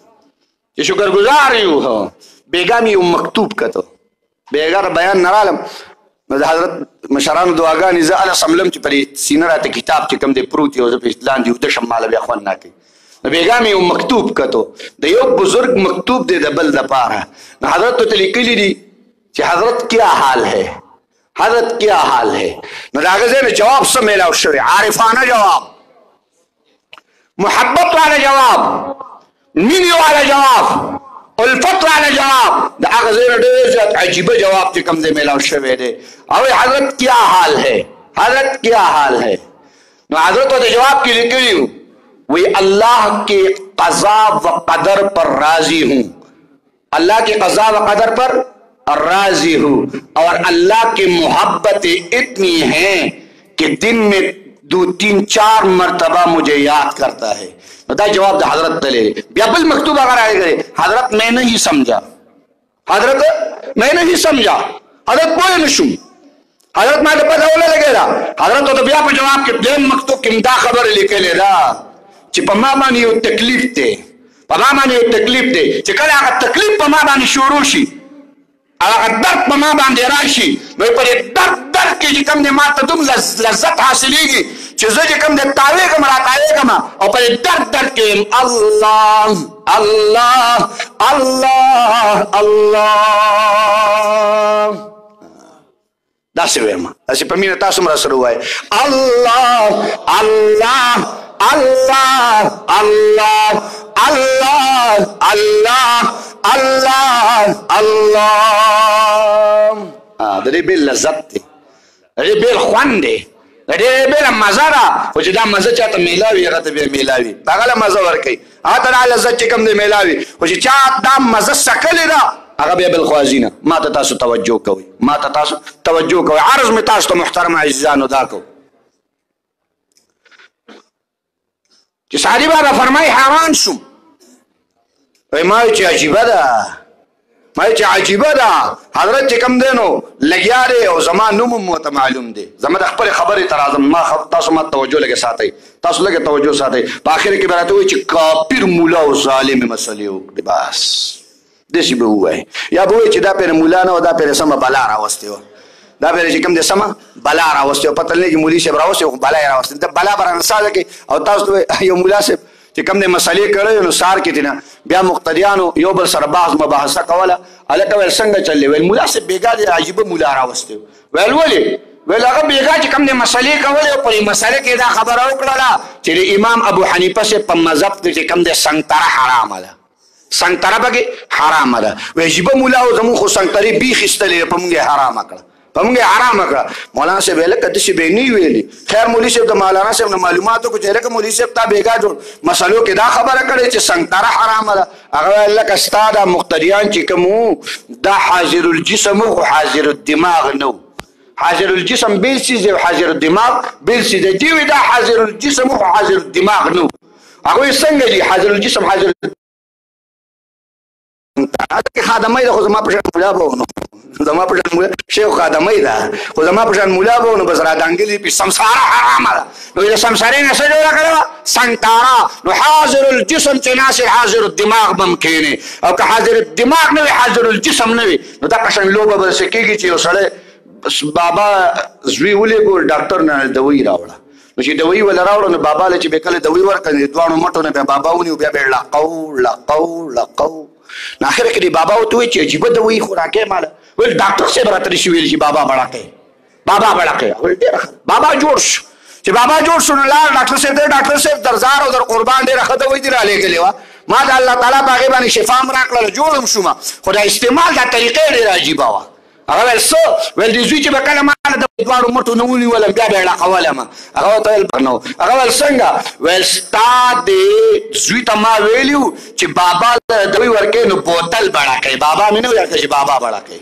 چې شکر گزار یو بیګا مې یو مکتوب کتو بیګا بیان نه رالم نو د حضرت مشرانو دعاګانې زه هله سملم چې پرې سینه راته کتاب چې کوم دی پروت یو زه پې لاندې اوده شم ماله بیا خوند نه کوي نو بیګا مې یو مکتوب کتو د یو بزرگ مکتوب دی د بل دپاره نو حضرت ته لیکلي دي چې حضرت کیا حال ہے نو د هغه ځای نه جواب څه میلاو شوی عارفانه جواب محبت والا جواب مینې والا جواب الفت والا جواب د هغه ځای نه ډېر زیات عجیبه جواب چې کوم دی میلاو شوی دی او حضرت کیا حال ہے نو حضرت ته جواب کې لیکلي وی اللہ کے قضا و قدر پر راضی ہوں اللہ کے قضا و قدر پر راضی ہوں اور اللہ کی محبت اتنی ہے کہ دن میں 2-3-4 مرتبہ مجھے یاد کرتا ہے بتا جواب دا حضرت دلے بیا بل مکتوب اگر آئے گئے حضرت میں نہیں سمجھا حضرت کوئی نشم حضرت ما دا پتہ اولا لگے دا حضرت تو بیا پہ جواب کے دیم مکتوب کم دا خبر لکے لے دا چې په ما باندې یو تکلیف دی چې کله هغه تکلیف په ما باندې شروع شي هغه درد په ما باندې راشي نو په دې درد کې چې کوم دی ما ته دوم لذت حاصلېږي چې زه چې کوم دی تاوېږم راتاوېږم او په دې درد کې الله داسې وایم داسې په مینه تاسو هم راسره ووایئ الله د دې بېل لذت دی د دې بېل خوند دی د دې بېله مزه ده خو چې دا مزه چاته میلاوي هغه ته بیا میلاوي هغه له مزه ورکوي هغه ته دا لذت چې کوم دی میلاوي خو چې چا دا مزه څکلې ده هغه بیا بالخوازي نه ما ته تاسو توجه کوئ عرض مې تاسو ته محترم عزیزانو دا کو چې سعدي بابا فرمای حیران شوم ما چې عجیبه ده حضرت چې کوم دی نو لګیا دی او زما نوم هم ورته معلوم دی زما د خپلې خبرې ته راځم تاسو ما توجه لږه ساتئ په آخر کې به راته وایي چې کافر مولا او ظالم مسلې وکړې بس داسې به ووایي یا به وایي چې دا پرې مولا نه و دا پرې سمه بلا راوستې وه دا پرې چې کوم دی سمه بلا راوستې وه پته لري چې مولي صاحب راوستې وه خو بلا یې راوستې د بلا به رانه ساده کوي او تاسو ته یو مولا صاحب چې کوم دی مسلې کړی نو سار کې دي نه بیا مقتدیانو یو بل سره بحث مباحثه کوله هلکه ویل څنګه چلې ویل مولا صاحب بېګا دی عجیبه مولا راوستې ویل ولې ویل هغه بېګا چې کوم دی مسلې کولې او په دې مسلې کې دا خبره وکړله چې د امام ابو حنیفه صاحب په مذهب کې چې کوم دی سنګتره حرامه ده سنګتره پکې حرامه ده وایي عجیبه مولا او زمونږ خو سنګترې بیخ ایستلې په موږ یې حرامه کړه مولانا صاحب ویل کده چې به نه ویلي خیر مولوي صاحب د مولانا صاحب نه معلومات وکړو چې لکه مولوي صاحب تا بېګا جوړ مسلو کې دا خبره کړې چې سنګتره حرامه ده هغه ویل لکه ستا دا مقتدیان چې کوم دا حاضر الجسم خو حاضر الدماغ نه و حاضر الجسم بېل څیز دی حاضر الدماغ بېل څیز دی دوی دا حاضر الجسم خو حاضر الدماغ نه و هغوی څنګه دي حاضر الجسم حاضر خادمه ده خو زما په شان مولا به ونه زما په شان شیخ خادمه ده خو زما په شان مولا به ونه بس را دانګلي په سمساره حرامه ده نو د سمسارې نه څه جوړه کړې وه سنګتاره نو حاضر الجسم چې ناصر حاضر الدماغ به هم کښېنې او که حاضر الدماغ نه وي حاضر الجسم نه وي نو دا قشنګ لوبه به داسې کېږي چې یو سړی بابا زوی ولېږو ډاکټر نه دوی راوړه نو چې دوی ولا راوړه نو بابا له چې به کله دوی ورکړې دواړو مټو نه بیا بابا ونیو بیا به لقو نو آخر کې دی بابا ورته وایي چې عجیبه دوی خو راکې ماله ویل ډاکټر صاحب راته نشي ویل چې بابا بړه کوي ویل ډېره ښه بابا جوړ شو چې بابا جوړ شو نو لاړ ډاکټر صاحب درزار او در قربان ډېره ښه دوی دې رالېږلې وه ما د الله تعالی په هغې باندې شفا هم راکړله جوړ هم شومه خو د استعمال دا طریقې ډېره عجیبه وه هغه ویل څه ویل دې زوی چې به کله ما د دواړو مټو نه ونیولم بیا به یې ړقولم هغه ورته ویل نو هغه ویل څنګه ویل ستا د زوی ته ما ویلي وو چې بابا دوی ورکوي نو بوتل به ړقوي بابا مې نه ویل چې بابا به ړقوي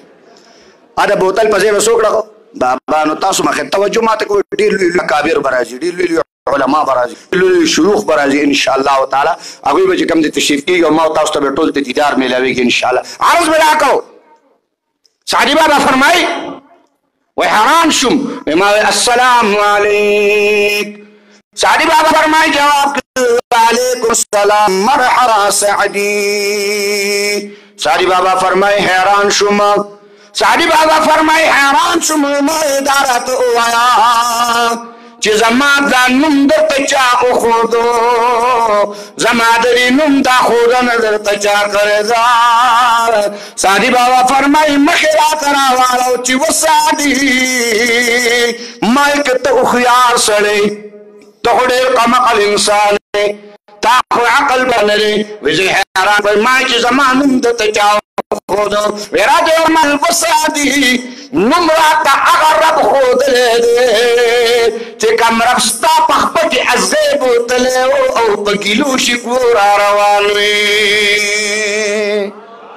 د بوتل په ځای به څوک ړقو بابا نو تاسو مخې توجه ماته کوئ ډېر لوی لوی اکابر به راځي ډېر لوی لوی علما به راځي لوی شيوخ به راځي انشاءالله تعالی هغوی به چې کوم د تشریف کېږي او ما او تاسو ته به ټول ته دیدار میلاویږي انشاءالله عرض به دا کوو سعدي بابا فرمایي وی حیران شوم ما السلام علیک سعدي بابا فرمایي جواب علیکم السلام مرحبا سعدي سعدي بابا فرمایي حیران شوم سعدي بابا فرمایي حیران شوم ما دا راته ووایه چې زما دا نوم درته چا وښودو زما د دې نوم دا ښودنه درته چا کړې ده سعدي بابا فرمایي مخې راته راواړو چې وسعدي ما یې که ته هوښیار سړی ته خو ډېر قمقل انسان یې تا خو عقل به نه دی وایي زه حیران وایي ما چې زما نوم درته چا وښودو وایي راته یې ویل وسعدي نوم راته هغه رب ښودلی دی چې کوم رب ستا په خپه کې ازغی بوتلی او په کیلو شکو را روان وي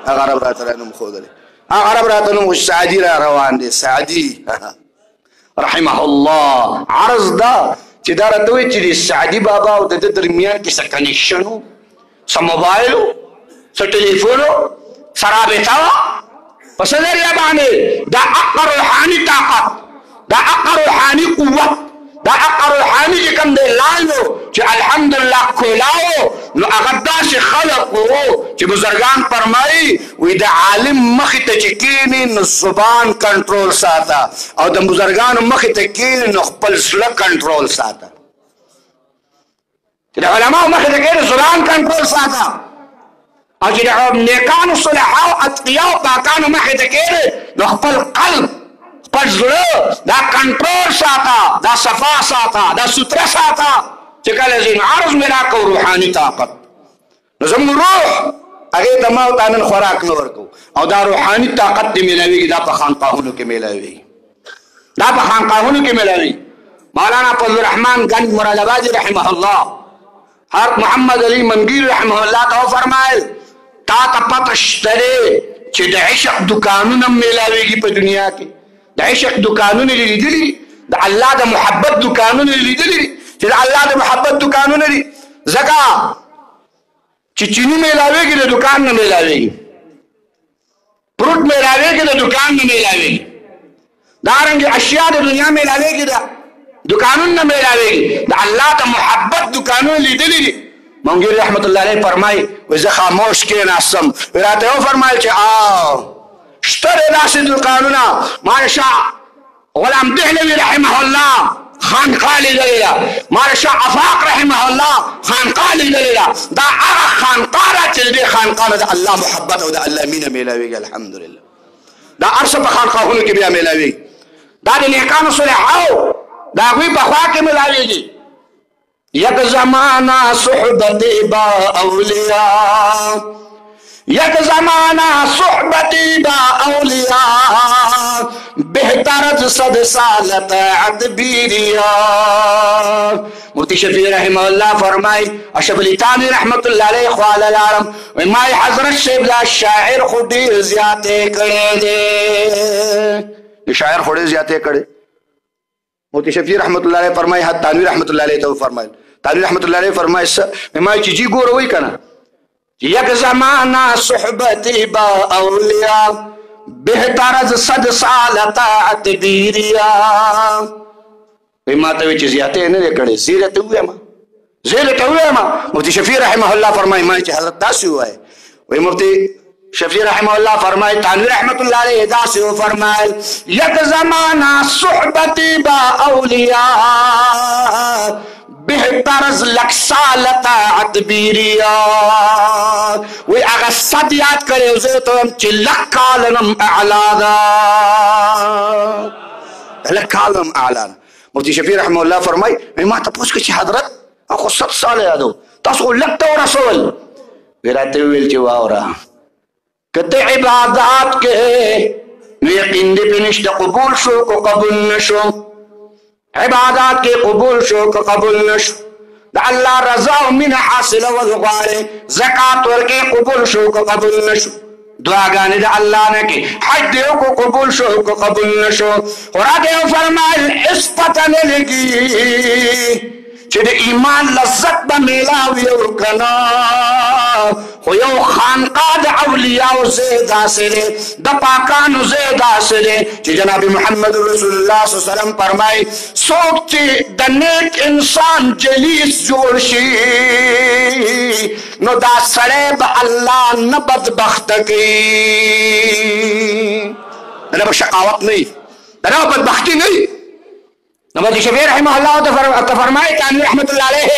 هغه رب راته نوم ښودلی هغه رب راته نوم سعدي را روان دی سعدي رحمه الله عرض دا چې دا راته وایي چې د سعدي بابا او د ده درمیان کې څه کنیکشن و څه موبایل و څه ټلیفون و څه رابطه وه په څه ذریعه باندې دا حق روحاني طاقت دا حق روحاني قوت دا حق روحاني چې کوم دی لال و چې الحمدلله کولاو نو هغه داسې خلق و چې بزرګان فرمایي وایي د عالم مخې ته چې کښېني نو زبان کنټرول ساته او د بزرګانو مخې ته کښېني نو خپل زړه کنټرول ساته چې د علماو مخې ته کښېني زبان کنټرول ساته او چې د نیکانو صلحاو اتقیاو پاکانو مخې ته کښېني نو خپل قلب خپل زړه دا کنټرول ساته دا صفا ساته دا سوتره ساته چې کله ځي نو عرض مې راکړو روحاني طاقت نو زموږ روح هغې ته ما او تا نن خوراک نه ورکوو او دا روحاني طاقت دې میلاویږي دا په خانقاهونو کې میلاویږي دا په خانقاهونو کې میلاویږي مولانا فضلالرحمن گنج مرادآبادي رحمه الله حضرت محمد علي منګیر رحمه الله ته وفرمایل تا ته پته شته دی چې د عشق دکانونه میلاویږي په دنیا کې د عشق دکانونه لیدلي د الله د محبت دکانونه لیدلي چې د الله د محبت دکانونه دي ځکه چې چینی میلاویږي د دکان نه میلاویږي فروټ میلاویږي د دکان نه میلاویږي دارنګې اشیا د دنیا میلاویږي د دکانونه نه میلاویږي د الله د محبت دکانونه لیدلي دي منګیر رحمت الله علیه فرمایي وایي زه خاموش کېناستم راته یې وفرمایل چې شته دی داسې دکانونه ماشا غلام دهلوي رحمه الله خانقاه لیدلې ده ماشا افاق رحمه الله خانقاه لیدلې ده دا هغه خانقاه ده چې د دې خانقاه نه د الله محبت او د الله مینه میلاویږي الحمدلله دا هر څه په خانقاهونو کې بیا میلاویږي دا د نیکانو صلحاو د هغوی په خوا کې میلاویږي یک زمانہ صحبتی با اولیاء یک زمانہ صحبتی با اولیاء بہتر از 100 سال طاعت بیریا مفتی شفیع رحمہ اللہ فرمائی اشرف علی تھانوی رحمت اللہ علیہ خوال العالم مائی حضرت شیب دا شاعر خودی زیادے کڑے دے شاعر خودی زیادے کڑے مفتی شفیع رحمت اللہ علیہ فرمائی حد تھانوی رحمت اللہ علیہ تو فرمائی تھانوی رحمت اللہ علیہ فرمائی مائی چیزی گو روئی کنا یک زمانہ صحبتی با اولیاء بہتر از 100 سال طاعت بیریا ما ته چې زیاتې نه دی کړې زیره ته ووایم مفتی شفیع رحمه الله فرمایي ما چې حضرت داسې ووایي وایي مفتی شفیع رحمه الله فرمایي تھانوی رحمت الله علیه داسې وفرمایل یک زمانہ صحبتی با اولیاء بہتر از 100 سال طاعت بیریا وی اگر 100 یاد کرے زه ته هم چې 100 کال نم اعلا ده 100 کال نم اعلا ده مفتی شفیع رحمه الله فرمای ما تاسو کې حضرت اخو 7 سال یادو تاسو لکته ورسول ورته ویل چې واوره کته عبادت کې نو یقین دې پنشت قبول شو کو قبول نشو عبادت کې قبول شو کو قبول نشو د الله رضا او مینه حاصله وغواړي زکات ورکې قبول شو کو قبول نشو دعاګانې د الله نه کې حج دې کو قبول شو کو قبول نشو ورته فرمایل اسپتن لګي چې د ایمان لذت به میلاوي او کنه خو یو خانقاه د اولیاء زه داسې دی د پاکانو زه داسې دی چې جناب محمد رسول الله صلی الله علیه وسلم فرمایي څوک چې د نیک انسان جلیس جوړ شي نو دا سړی به الله نه بدبخته کوي دا به شقاوت نه وي دا به بدبختي نه وي نو مفتی شفیع رحمه الله فرمایي تانوی رحمت الله علیه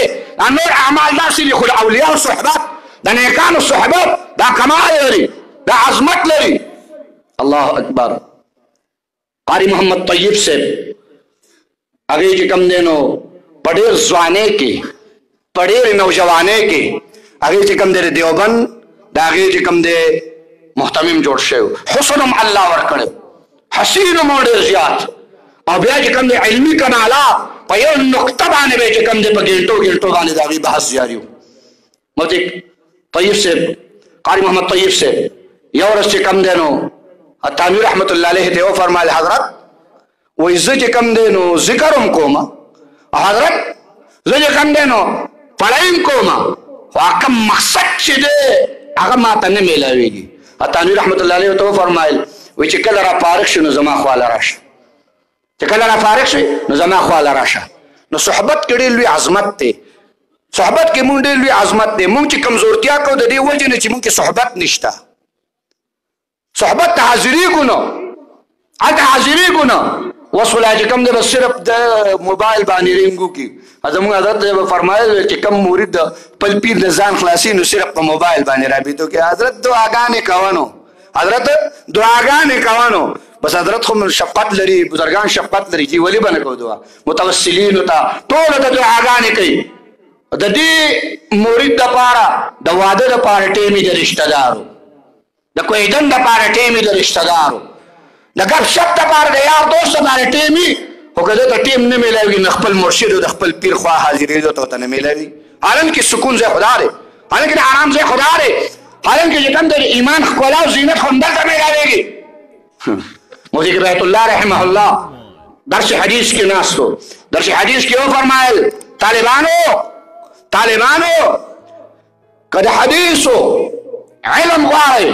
نور اعمال داسې دي خو د اولیاء صحبت د نیکانو صحبت دا کمال لري دا عظمت لري الله اکبر قاری محمد طیب سے هغې چې کوم دی نو په ډېر ځوانۍ کې په ډېر نوجوانۍ کې هغې چې کوم دی د دیوبند د هغې چې کوم دی محتمم جوړ شوی حسن هم الله ورکړی حسین هم ډېر زیات او بیا چې کوم دی علمي کمالات په یو نقطه باندې به چې کوم دی په ګنټو باندې د هغې بحث جاري و مفتی طیب صاحب قاری محمد طیب صاحب یو ورځ چې کوم دی نو تانوی رحمت الله علیه ته وفرمایل حضرت وایي زه چې کوم دی نو ذکر هم کوم حضرت زه چې کوم دی نو پړی هم کوم خو هغه مقصد چې دی هغه ماته نه میلاویږي تانوی رحمت الله علیه ته وفرمایل وایي چې کله را فارغ شي نو زما خواله راشه چې کله را فارغ شي نو زما خواله راشه نو صحبت کې ډېر لوی عظمت دی صحبت کې مونږ ډېر لوی عظمت دی مونږ چې کمزورتیا کوو د دې وجې نه چې مونږ کې صحبت نشته صحبت ته حاضرېږو نو هلته حاضرېږو نو اوس ولا چې کوم دی بس صرف د موبایل باندې رینګو کې زموږ حضرت به فرمایل چې کوم مرید د خپل پیر نه ځان خلاصي نو صرف په موبایل باندې رابطو کې حضرت دعاګانې کوه نو حضرت دعاګانې کوه نو بس حضرت خو شفقت لري بزرگان شفقت لري چې ولې به نه کوو دعا متوسلینو ته ټولو ته دعاګانې کوي د دې مرید دپاره د واده دپاره ټیم یې د رشته دارو د کویدن دپاره ټیم یې د رشته دارو د ګپ شپ دپاره د یار دوست دپاره ټیم یي خو که ده ته ټیم نه میلاوي نو خپل مرشد او د خپل پیر خوا حاضرېدو ته ورته نه میلاوي حالانکې سکون ځای خدا دی حالانکې د آرام ځای خدا دی حالانکې چې کوم د ایمان ښکلا او زینت خو همدلته میلاوېږي مفتی بیت الله رحمه الله درس حدیث کې ناستو درس حدیث کې وفرمایل طالبانو که د حدیثو علم غواړئ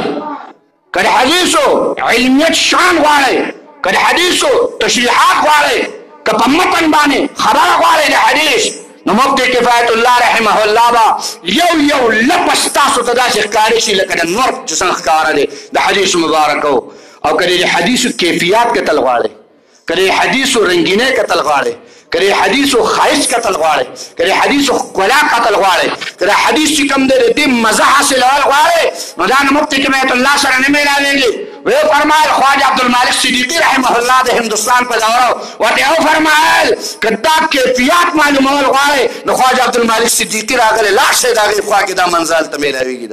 که د حدیثو علمیت شان غواړئ که د حدیثو تشریحات غواړئ که په متن باندې خبره غواړئ د حدیث نو مفتی کفایت الله رحمه الله به یو لفظ تاسو ته داسې ښکاري شي لکه د نور چې څنګه ښکاره دی د حدیثو مبارکو او که د حدیثو کیفیات کتل غواړئ که د حدیثو رنګینۍ کتل غواړئ که د حدیثو ښایست کتل غواړئ که د حدیثو ښکلا کتل غواړئ که د حدیث چې کوم دی د دې مزه حاصلول غواړئ نو دا نو مفتی کفایت الله سره نه میلاوېږي ویو فرمایل خواجه عبدالمالک صدیقی رحمه الله د هندوستان په دوره ورته وفرمایل که دا کیفیات معلومول غواړئ نو خواجه عبدالمالک صدیقی راغلی لاړ شئ د هغې خوا کې دا منزه هلته میلاوېږي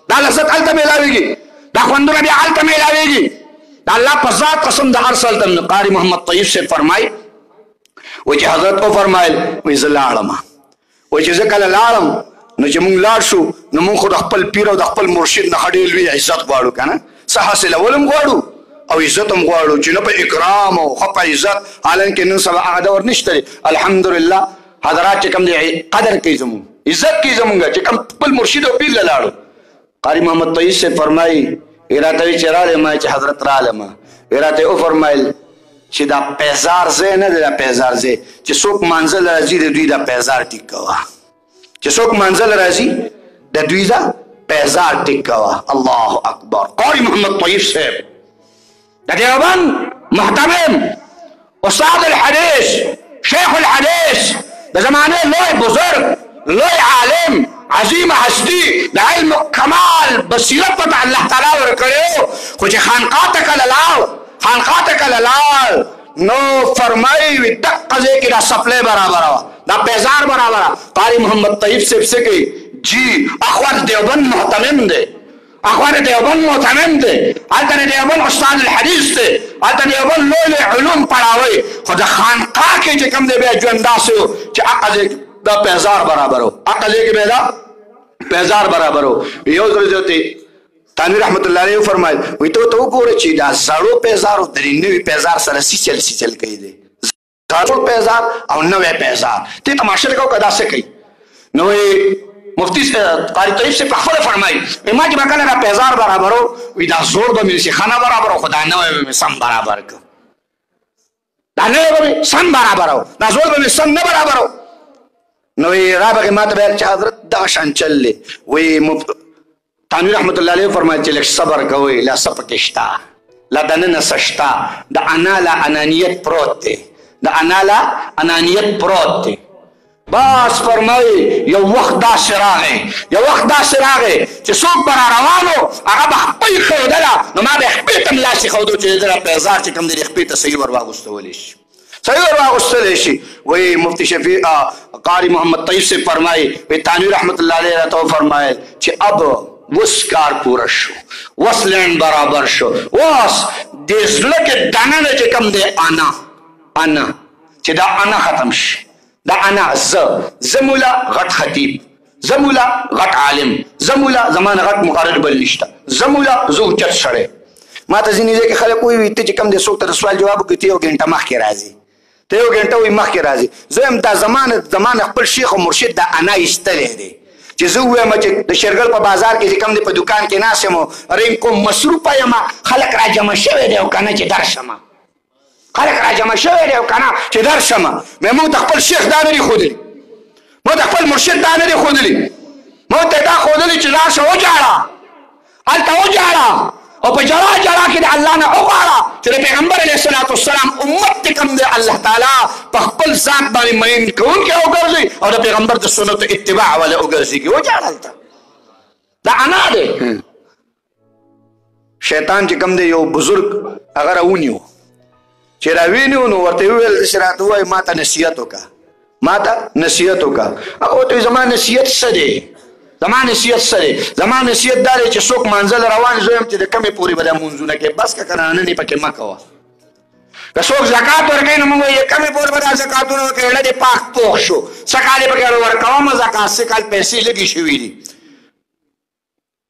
دا لذت هلته میلاوېږي دا خوندونه بیا هلته میلاوېږي د الله په ذات قسم د هر څه هلته قاري محمد طیب صاحب فرمایي وایي چې حضرت وفرمایل وایي زه لاړم وایي چې زه کله لاړم نو چې مونږ لاړ شو نو مونږ خو د خپل پیر او د خپل مرشد نه ښه ډېر لوی عزت غواړو که نه څه حاصلول هم غواړو او عزت هم غواړو چې نه په اکرام او ښه په عزت حالانکې نن سبا هغه دور نشته دی الحمدلله حضرات چې کوم دی قدر کوي زمونږ عزت کوي زمونږ چې کوم خپل مرشد او پیر له لاړو قاري محمد طیب صاحب فرمایي راته وایي چې رالې ما چې حضرت رالم راته یې وفرمایل چې دا پیزار ځای نه دی دا پیزار ځای چې څوک منزل راځي د دوی دا پیزار ټیک کوه چې څوک منزل راځي د دوی دا پیزار ټیک کوه الله اکبر قاری محمد طیب صاحب د دیوبند محتمم استاد الحدیث شیخ الحدیث د زمانه لوی بزرگ لوی عالم عظیم هستی د علم کمال بصیرت پته الله تعالی ورکړی خو چې خانقاه ته کله لاړ نو فرمایي وي دقه ځای کې دا سپلی برابره وه دا پیزار برابره قاری محمد طیب صاحب څه کوي جی اخوان دیوبند محتمم دی اخوان دیوبند محتمم دی هلته د دیوبند استاد الحدیث دی هلته دیوبند لوی لوی علوم پړاوی خو د خانقاه کې چې کوم دی بیا ژوند داسې و چې هغه ځای دا پیزار برابر و هغه ځای کې بیا دا پیزار برابر و یو ځل ځوتی تانوی رحمت الله علیه فرمایل وی ته وګوره چې دا زړو پیزار او درې نوي پیزار سره سیچل کوي دی زړو پیزار او نوی پیزار ته تماشه لګو که دا څه کوي نو مفتی قاری طیب سے خپل فرمایي ما چې به کله دا پیزار برابرو وی دا زوړ به مې سیخانه برابرو خو دا نوی به مې سم برابر کړ دا نوی به مې سم برابرو دا زوړ به مې سم نه برابرو نو را به ما ته ویل چې حضرت دا شان چل دی وی تانوی رحمت الله علیه فرمایي چې لږ صبر کوئ لا څه پکې شته لا دننه څه شته د انا لا انانیت پروت دی د انا لا انانیت پروت دی بس فرمایي یو وخت داسې راغی چې څوک به را روانو هغه به خپۍ ښودله نو ما به یې خپې ته ملاسې ښودو چې د پیزار چې کوم دی د خپې ته صحیح ور واغوستولی شي صحیح ور واغوستلی شي وی مفتی شفیع قاری محمد طیب سے فرمایي وی تانوی رحمت الله علیه راته وفرمایل چې اب وس کار پوره شو وس لینډ برابر شو وس د زړه کې دننه چې کوم دی انا چې دا انا ختم شي دا انا زه مولا غټ خطیب زه مولا غټ عالم زه مولا زمانه غټ مقرر بل نشته زه مولا زه اوچت سړی ما ته ځینې ځای کې خلک وایي ته چې کوم دی څوک ته د سوال جواب وکړي ته یو ګنټه مخکې راځي زه یم دا زمانه خپل شیخ او مرشد دا انا ایستلی دی چې زه ووایم چې د شیرګل په بازار کې چې کوم دی په دوکان کې ناست یم ریم کوم مصروفه یم خلک را جمع شوی دی او که نه چې درشمه خلک را جمع شوی دی او که نه چې درشمه موږ ته خپل شیخ دا نه دي ښودلي موږ ته خپل مرشد دا نه دي ښودلي موږ ته دا ښودلي چې لاړ شه وجاړه هلته وجاړه او په جړا کې د الله نه وغواړه چې د پیغمبر علیه الصلاة والسلام امت چې کوم دی الله تعالی په خپل ذات باندې مین کوونکی وګرځي او د پیغمبر د سنتو اتباع والا وګرځي وجاړه هلته دا انا دی شیطان چې کوم دی یو بزرګ هغه راونیو چې راوینیو نو ورته وویل چې راته ووایي ما ته نصیحت وکړه هغه ورته وایي زما نصیحت څه دی زما نصیحت دا دی چې څوک منزل روان زه یم چې د کمې پورې به دا مونځونه کوي بس که که نه نن یې پکې مه کوه که څوک زکات ورکوي نو موږ وایو کمې پورې به دا زکاتونه وکړي زړه دې پاک پوخ شو څه کال یې پکې ورکومه زکات څه کال پیسې لږې شوي دي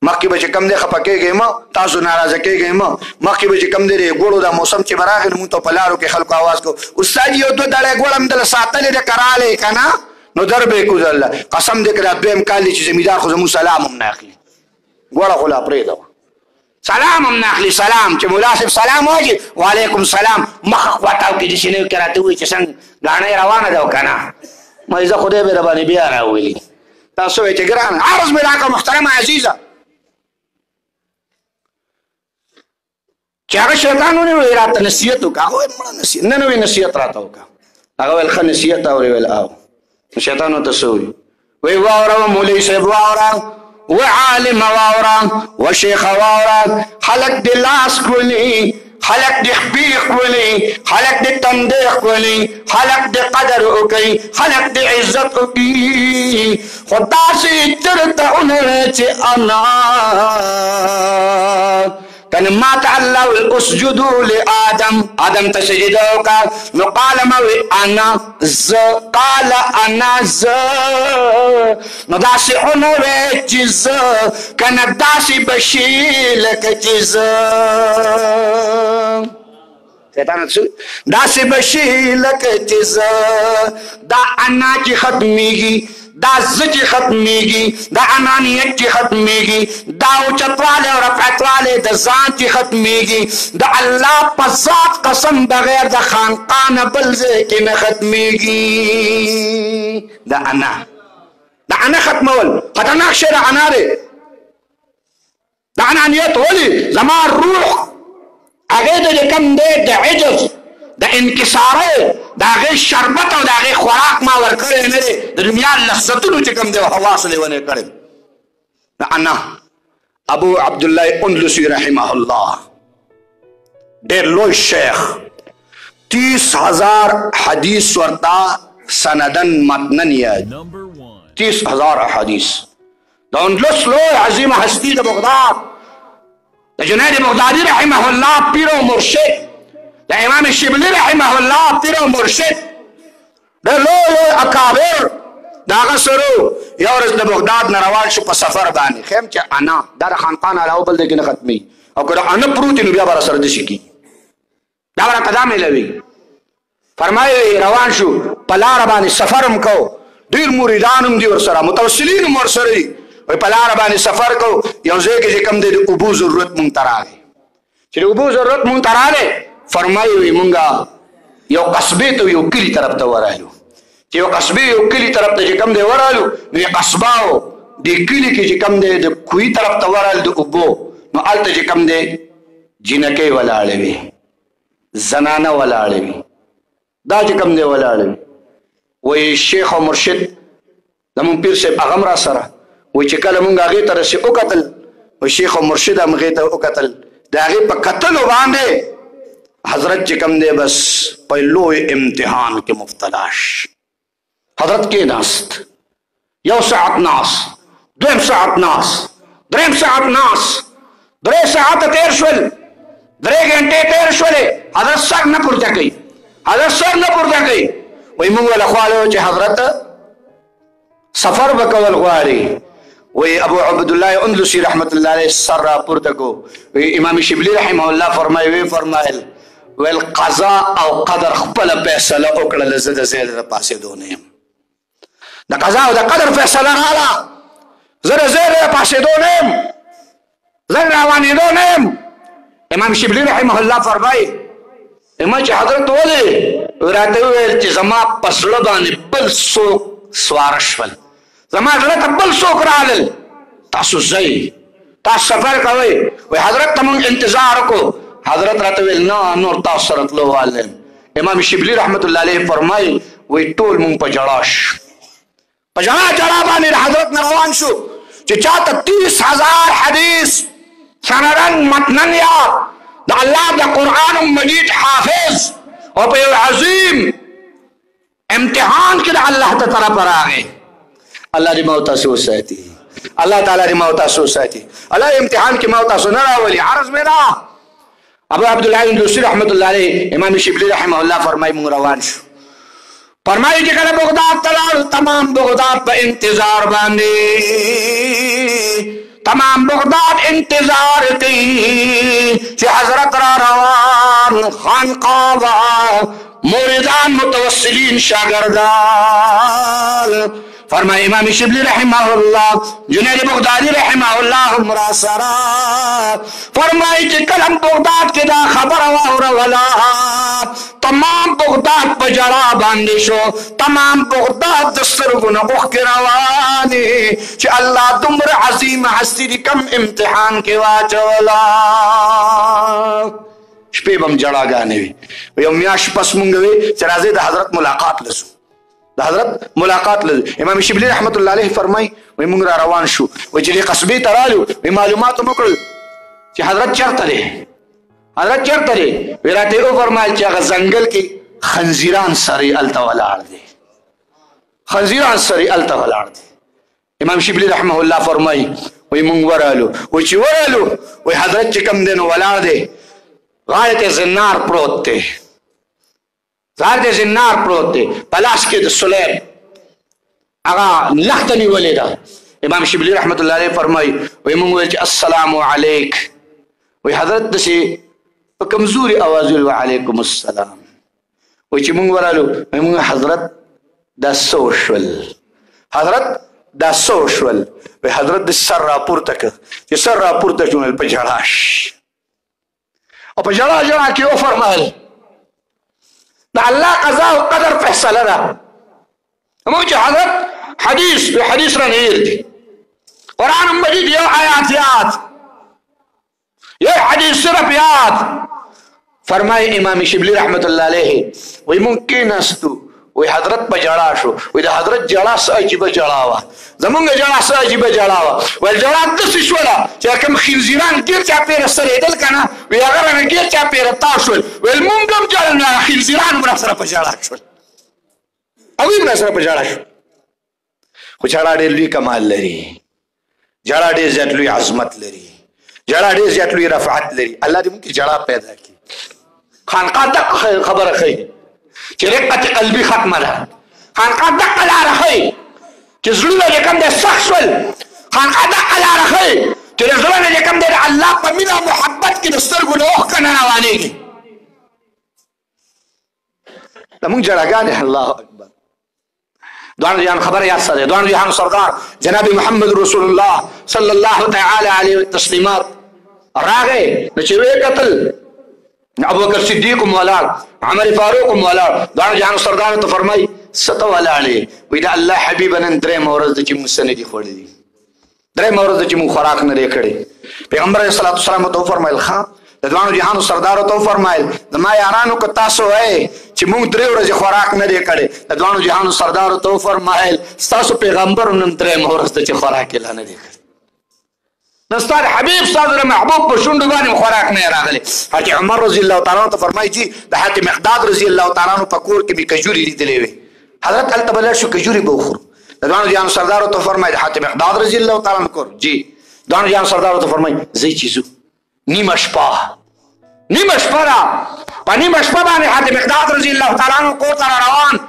مخکې به چې کم دی خفه کېږئ مه تاسو ناراضه کېږئ مه مخکې به چې کم دی د ګوړو دا موسم چې به راغی نو مونږ ته په لارو کې خلکو آواز کوو استاد یو دوه دړی ګوړ همدله ساتلې دی که رالی که نه نو در به کو الله قسم دې کړه دویم کال چې زمیدار خو زموږ سلام هم نه اخلي ګوړه خو لا پرېږده سلام هم نه اخلي سلام چې ملا صاحب سلام وایي وعلیکم سلام مخه خواته وکړي داسې نه وي که راته ووایي چې څنګه ګاڼۍ روانه ده او که نه ما زه خدای به رباندې بیا راولي تاسو وایئ چې ګرانه عرض مې راکړه محترمه عزیزه چې هغه شیطان ونیوی راته نصیحت وکړه هغه ویل مړه نصیحت نه وی نصیحت راته وکړه هغه ویل ښه نصیحت اورې ویل او شیطان ورته څه وایي وی واوره مولوي صاحب واوره و عالم واوره و شیخ واوره خلک دې لاس کولي خلق دې خپې ښکولي خلق دې تندی ښکولي خلق دې قدر وکړي خلق دې عزت وکړي خو داسې چېرته ونه چې انا کنه مات الله اسجدوا لآدم آدم ته سجده وکړه نو قال موي انا ز قال انا ز نو داسې ونه وی چې ز کنه داسې بشي لکه چې ز شیطان داسې بشي لکه چې ز دا انا چې ختمیږي دا زجی ختمیگی دا انانیت کی ختمیگی دا اوچتواله و رفعتواله دا ذات کی ختمیگی دا اللہ پا ذات قسم بغیر دا خانقان بلزے کی نختمیگی دا انا ختمول خطرناک شیر انا دے دا انانیت ہولی زمان روح اگه دا کم دے دا عجز دا انکساره دا غي شربت او دا غي خوراک ما ورکړی نه دی د دنیا لذتونو چې کوم دی حواس لیونه کړی دا انا ابو عبدالله اندلسي رحمه الله ډېر لوی شیخ 30,000 حدیث ورتا سندن متنن یاد 30,000 احادیث دا اندلس لو عظیم ہستی دا بغداد دا جنید بغدادی رحمہ اللہ پیر و مرشد دا امام شبلی رحمہ اللہ پیر و مرشد دا لو اکابر دا غسرو یورز دا بغداد نروال شو پا سفر بانی خیم چا انا دا خانقان علاو بل دیگی نختمی او کدا انا پروتی نو بیا برا سردشی کی دا برا قدامی لوی فرمائے روان شو پلار بانی سفرم کو دیر موریدانم دی ورسرا متوسلینم ورسری وی پلار بانی سفر کو یوزے کے جکم دے ابو ضرورت منترالے چلی ابو ضرورت منترالے فرمائے وی منگا یو قصبی تو یو کلی طرف تا ورالو چی یو قصبی یو کلی طرف تا جکم دے ورالو نو یو قصباو دی کلی کی جکم دے کوئی طرف تا ورال دے ابو نو آلتا جکم دے جنکے والالے وی زنانا والالے وی دا جکم دے والالے وی وی شیخ و مرشد لمن پیر سے اغمرا سرا وی چکل منگا غیتا رسی او قتل وی شیخ و مرشد هم غیتا او قتل دا غیب پا قتلو باندے حضرت چکم دے بس پہلو امتحان کے مفتلاش حضرت کے ناست یو ساعت ناس دویم ساعت ناس دریم ساعت ناس درے ساعت تیر شول درے گھنٹے تیر شولے حضرت سر نہ پرتا گئی حضرت سر نہ پرتا گئی وی منگو لخوالو چے حضرت سفر بکول غواری وی ابو عبداللہ اندلسی رحمت اللہ علیہ سر را پرتا کو وی امام شبلی رحمہ اللہ فرمائے وی فرمائل والقضاء او قدر خپل فیصله وکړه لزه د زید د پاسې دونیم د قضاء او د قدر فیصله رااله زه د زید د پاسې دونیم زه روانې دونیم امام شبلی رحمه الله فرمایي امام چې حضرت ولې راته وویل چې زما په زړه باندې بل څوک سواره شول زما زړه ته بل څوک رالل تاسو ځئ تاسو سفر کوئ وایي حضرت ته موږ انتظار وکړو حضرت راتویل نا نور تاثر رتلو والیم امام شبلی رحمت اللہ علیہ فرمائی وی ٹول مونگ پا جڑاش پا جڑا بانی حضرت نروان شو چی چاہتا 30,000 حدیث سنرن متنن یاد دا اللہ دا قرآن مجید حافظ اور پہ عظیم امتحان کی دا اللہ تا طرح پر آگئے اللہ دی موتا سو سہتی اللہ تعالی دی موتا سو سہتی اللہ امتحان کی موتا سو نراولی عرض میں نا ابو عبداللہ اندلسی رحمت اللہ علیہ امام شبلی رحمہ اللہ فرمائی منگ روان شو فرمائی جی کل بغداد تلال تمام بغداد پا انتظار باندے تمام بغداد انتظار کی چی حضرت را روان خانقاہ موردان متوسلین شاگردان فرمائے امام شبلی رحمہ اللہ جنید بغدادی رحمہ اللہ مراسرہ فرمائے کہ کلم بغداد کے دا خبر والا تمام بغداد پجڑا باندشو تمام بغداد دستر گنبخ کے روانی چھ اللہ دمر عظیم ہستی دی کم امتحان کے واجولا شپے بم جڑا گانے وی امیاش پس منگوی چرازے دا حضرت ملاقات لسو دا حضرت ملاقات لسو امام شبلی رحمت اللہ علیہ فرمائی وی منگ را روان شو وی جلی قصبی ترالو وی معلومات مکرل چی حضرت چرتا رے حضرت چرتا رے وی راتے او فرمائی چی اگر زنگل کی خنزیران سری علتا والار دے خنزیران سری علتا والار دے امام شبلی رحمہ اللہ فرمائی وی منگ ورالو وی چی ورالو وی حضرت چی کم دینو والار دے غایت زنار پروت تے غایت زنار پروت تے پلاس کے دا سلیب اگا لختنی ولی دا امام شبلی رحمت اللہ علیہ فرمائی وی منگویل چی السلام علیک وی حضرت دسی کمزوری آوازوی وعلیکم السلام وی چی منگورالو وی منگو حضرت دا سوشول حضرت دا سوشول وی حضرت دا سر راپور تک چی سر راپور تک جنل پا جڑاش اور پا جڑا جڑا کیوں فرمائل دا اللہ قضاء و قدر فیصلہ دا ہمو چی حضرت حدیث را نیر دی قرآن مجید یہ آیات یاد یہ حدیث صرف یاد فرمائے امام شبلی رحمت اللہ علیہ وی ممکن استو وی حضرت په جړا شو وی د حضرت جړا څه عجیبه جړا وه زمونږ جړا څه عجیبه جړا وه ویل جړا داسې شوله چې کوم خنزیران ګیر چاپېره سرېدل که نه وی هغه رانه ګیر چاپېره تا شول ویل مونږ هم جړل نه خنزیران هم راسره په جړا شول هغوی هم راسره په جړا شول خو جړا ډېر لوی کمال لري جړا ډېر زیات لوی عظمت لري جړا ډېر زیات لوی رفعت لري الله دې مونږ کې جړا پیدا کړي خانقاه دقه خبره ښیي چې رقت قلبي ختمه ده خانقاه دقه لاره ښیي چې زړونه چې کوم دی سخت شول خانقاه دقه لاره ښیي چې د زړه نه چې کوم دی د الله په مینه او محبت کې د سترګو نه اوښکه نه روانېږي زمونږ جړاګانې الله اکبر دوانو جهان خبر یاد ساته دوانو جهان سردار جناب محمد رسول الله صلی الله تعالی علیه تسلیمات راغې نو چې ویې کتل ابوبکر صدیق مولاړ عمر فاروق مولاړ دوانو جهان سردار ته فرمایي څه ته ولاړې وایي د الله حبیبه نن درېیمه ورځ ده چې موږ څه نه دي خوړلي درېیمه ورځ ده چې موږ خوراک نه دی کړی پیغمبر علیه الصلاة والسلام ته وفرمایل ښه د دوانو جهانو سردارو ته وفرمایل زما یارانو که تاسو وایئ چې موږ 3 ورځې خوراک نه دی کړی د دوانو جهانو سردارو ته وفرمایل ستاسو پیغمبر هم نن 3 ورځ ده چې خوراک یې لا نه دی کړی نو ستا د حبیب ستاسو د محبوب په شونډو باندې خوراک نه یې راغلی حاجي عمر رضی الله تعالی عنه ته فرمایي چې د حاتم مقداد رضی الله تعالی عنه په کور کې مې کجوري لیدلې وې حضرت هلته به لاړ شو کجوري به وخورو د دوانو جهانو سردارو ته فرمایي د حاتم مقداد رضی الله تعالی عنه کور جی دوانو جهانو سردارو ته فرمایي ځئ چې ځو نیمه شپه را په نیمه شپه باندې حاتم مقداد رضی الله تعالی عنه کور ته روان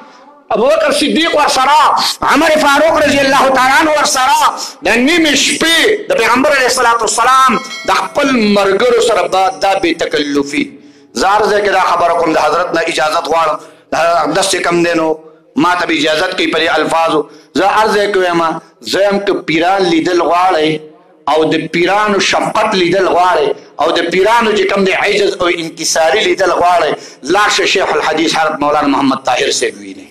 ابوبکر صدیق ورسره عمر فاروق رضی الله تعالی عنه ورسره د نیمې شپې د پیغمبر علیه الصلاة والسلام د خپل ملګرو سره دا بې تکلفي زه هر ځای کې دا خبره کوم د حضرت نه اجازت غواړم دس چې کم دی نو ما ته به اجازت کوي په دې الفاظو زه هر ځای کې وایم زه یم که پیران لیدل غواړئ او د پیرانو شفقت لیدل غواړئ او د پیرانو چې کوم دی عجز او انکساري لیدل غواړئ لاړ شه شیخ الحدیث حضرت مولانا محمد طاهر صاحب وینئ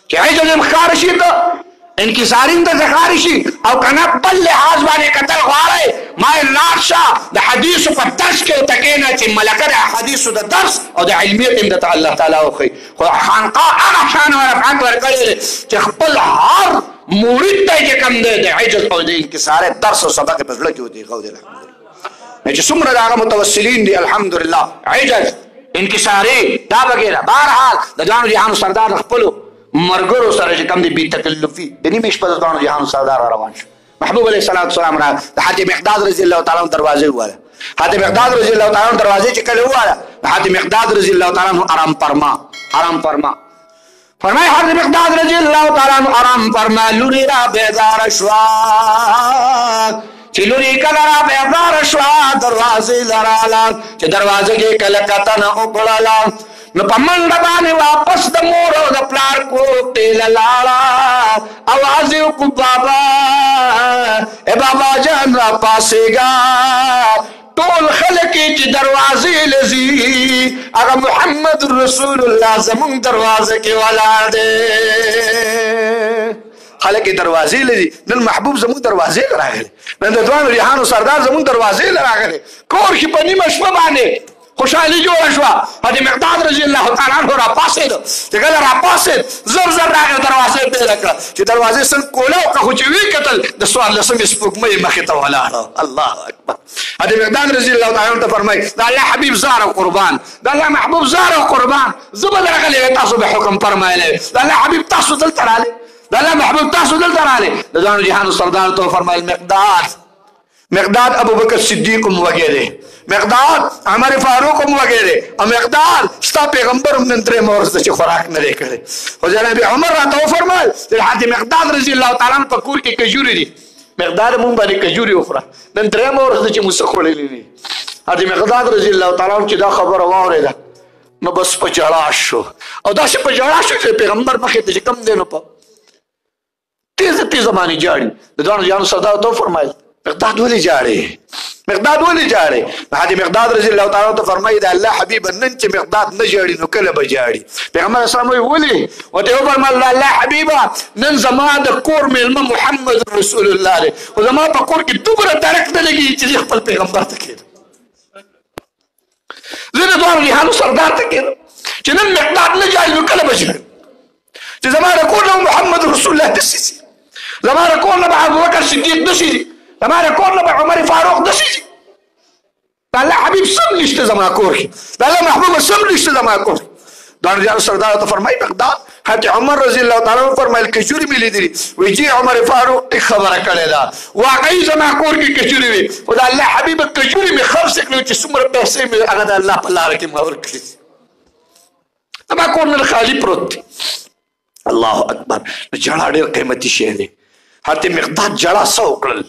چې عجز هم ښکاره شي ته انکساري هم درته ښکاره شي او که نه بل لحاظ باندې کتل غواړئ ما یې لاړ شه د حدیثو په درس کې ورته کښېنه چې ملکه د حدیثو د درس او د علمیت هم درته الله تعالی وښیي خو خانقاه هغه شان او رفعت ورکړی دی چې خپل هر مرید ته چې کوم دی د عجز او د انکساري درس او سبق یې په زړه کې وتېښو دی الحمدلله چې څومره د هغه متوسلین دي الحمدلله عجز انکساري دا وغیره بهرحال د دوانو جهانو سردار د خپلو مرګرو سره چې کوم دی بې تکلفي د نیمې شپه د دوانو جهانو سردار روان شو محبوب علیه الصلاة والسلام را د حاتم مقداد رضی الله تعالی عنه دروازې وواله حاتم مقداد رضی الله تعالی عنه دروازې چې کله وواله د حاتم مقداد رضی الله تعالی عنه آرام فرما فرمای حاتم مقداد رضی الله تعالی عنه آرام فرما لوري را بیدار شوا چې لوري کله را بیدار شوا دروازې لراله چې دروازه کې کله کتنه وکړله نو په منډه باندې واپس د مور او د پلار کوټې له لاړه اواز یې وکړو بابا ای بابا جان را پاسېږه ټول خلک چې دروازې له ځي هغه محمد رسول الله زمونږ دروازه کې ولاړ دی خلک دروازې له ځي نن محبوب زمونږ دروازې له راغلی نن د دوانو جهانو سردار زمونږ دروازې له راغلی کور کې په نیمه شپه باندې خوشحالي جوړه شوه حاتم مقداد رضی الله تعالی عنه راپاڅېد چې کله راپاڅېد زر راغی دروازه یې پیله کړه چې دروازې څنګ کوله وکړه خو چې ویې کتل د 14 سپوږمۍ مخې ته ولاړه الله اکبر حاتم مقداد رضی الله تعالی عنه ته فرمایي د الله حبیب زار او قربان د الله محبوب زار او قربان زه به درغلی تاسو به حکم فرمایلی د الله حبیب تاسو دلته رالی د الله محبوب تاسو دلته رالی د دوانو جهانو سردار ته وفرمایل مقداد ابوبکر صدیق هم وږی دی مقداد عمر فاروق هم وږی دی او مقداد ستا پیغمبر هم نن 3 ورځ چې خوراک نه دی کړی خو جناب عمر راته وفرمایل چې حاتم مقداد رضی الله تعالی عنه په کور کې کجوري دي مقداد مونږ باندې کجوري وخوره نن 3 ورځ چې موږ څه خوړلي دي حاتم مقداد رضی الله تعالی عنه چې دا خبره واورېده نو بس په جړا شو او داسې په جړا شو چې پیغمبر مخې ته چې کم دی نو په تیزه باندې جاړي د دوانو جهانو سردار ته وفرمایل مقداد ولې جاړې حاتم مقداد رضی الله تعالی عنه فرمایي د الله حبیب نن چې مقداد نه جاړي نو کله به جاړي پیغمبر اسلام وی ولې وته وفرمایل الله حبیبه نن زما د کور میلمه محمد رسول الله دی او زما په کور کې دومره درک نه لګي چې خپل پیغمبر ته کېدم زه د دوانو جهانو سردار ته کېدم چې نن مقداد نه جاړي نو کله به جاړي چې زما د کور نه محمد رسول الله داسې ځي، زما د کور نه به ابوبکر صدیق داسې ځي، زما د کور نه به عمر فاروق داسې ځي. د الله حبیب سم نشته زما کور کې، د الله محبوب سم نشته زما کور کې. دواړو جهانو سردار ته فرمایي مقداد حضرت عمر رضی الله تعالی عنہ فرمایل کجوري مې لیدلي، وایي جی عمر فاروق ټیک خبره کړې ده، واقعي زما کور کې کجوري وي، خو د الله حبیب کجوري مې خرڅ کړې چې څومره پیسې مې هغه د الله په لاره کې ما ورکړي، زما کور نن خالي پروت دی. الله اکبر. جړه ډېر قیمتي شی دی. حضرت مقداد جړه څه وکړل،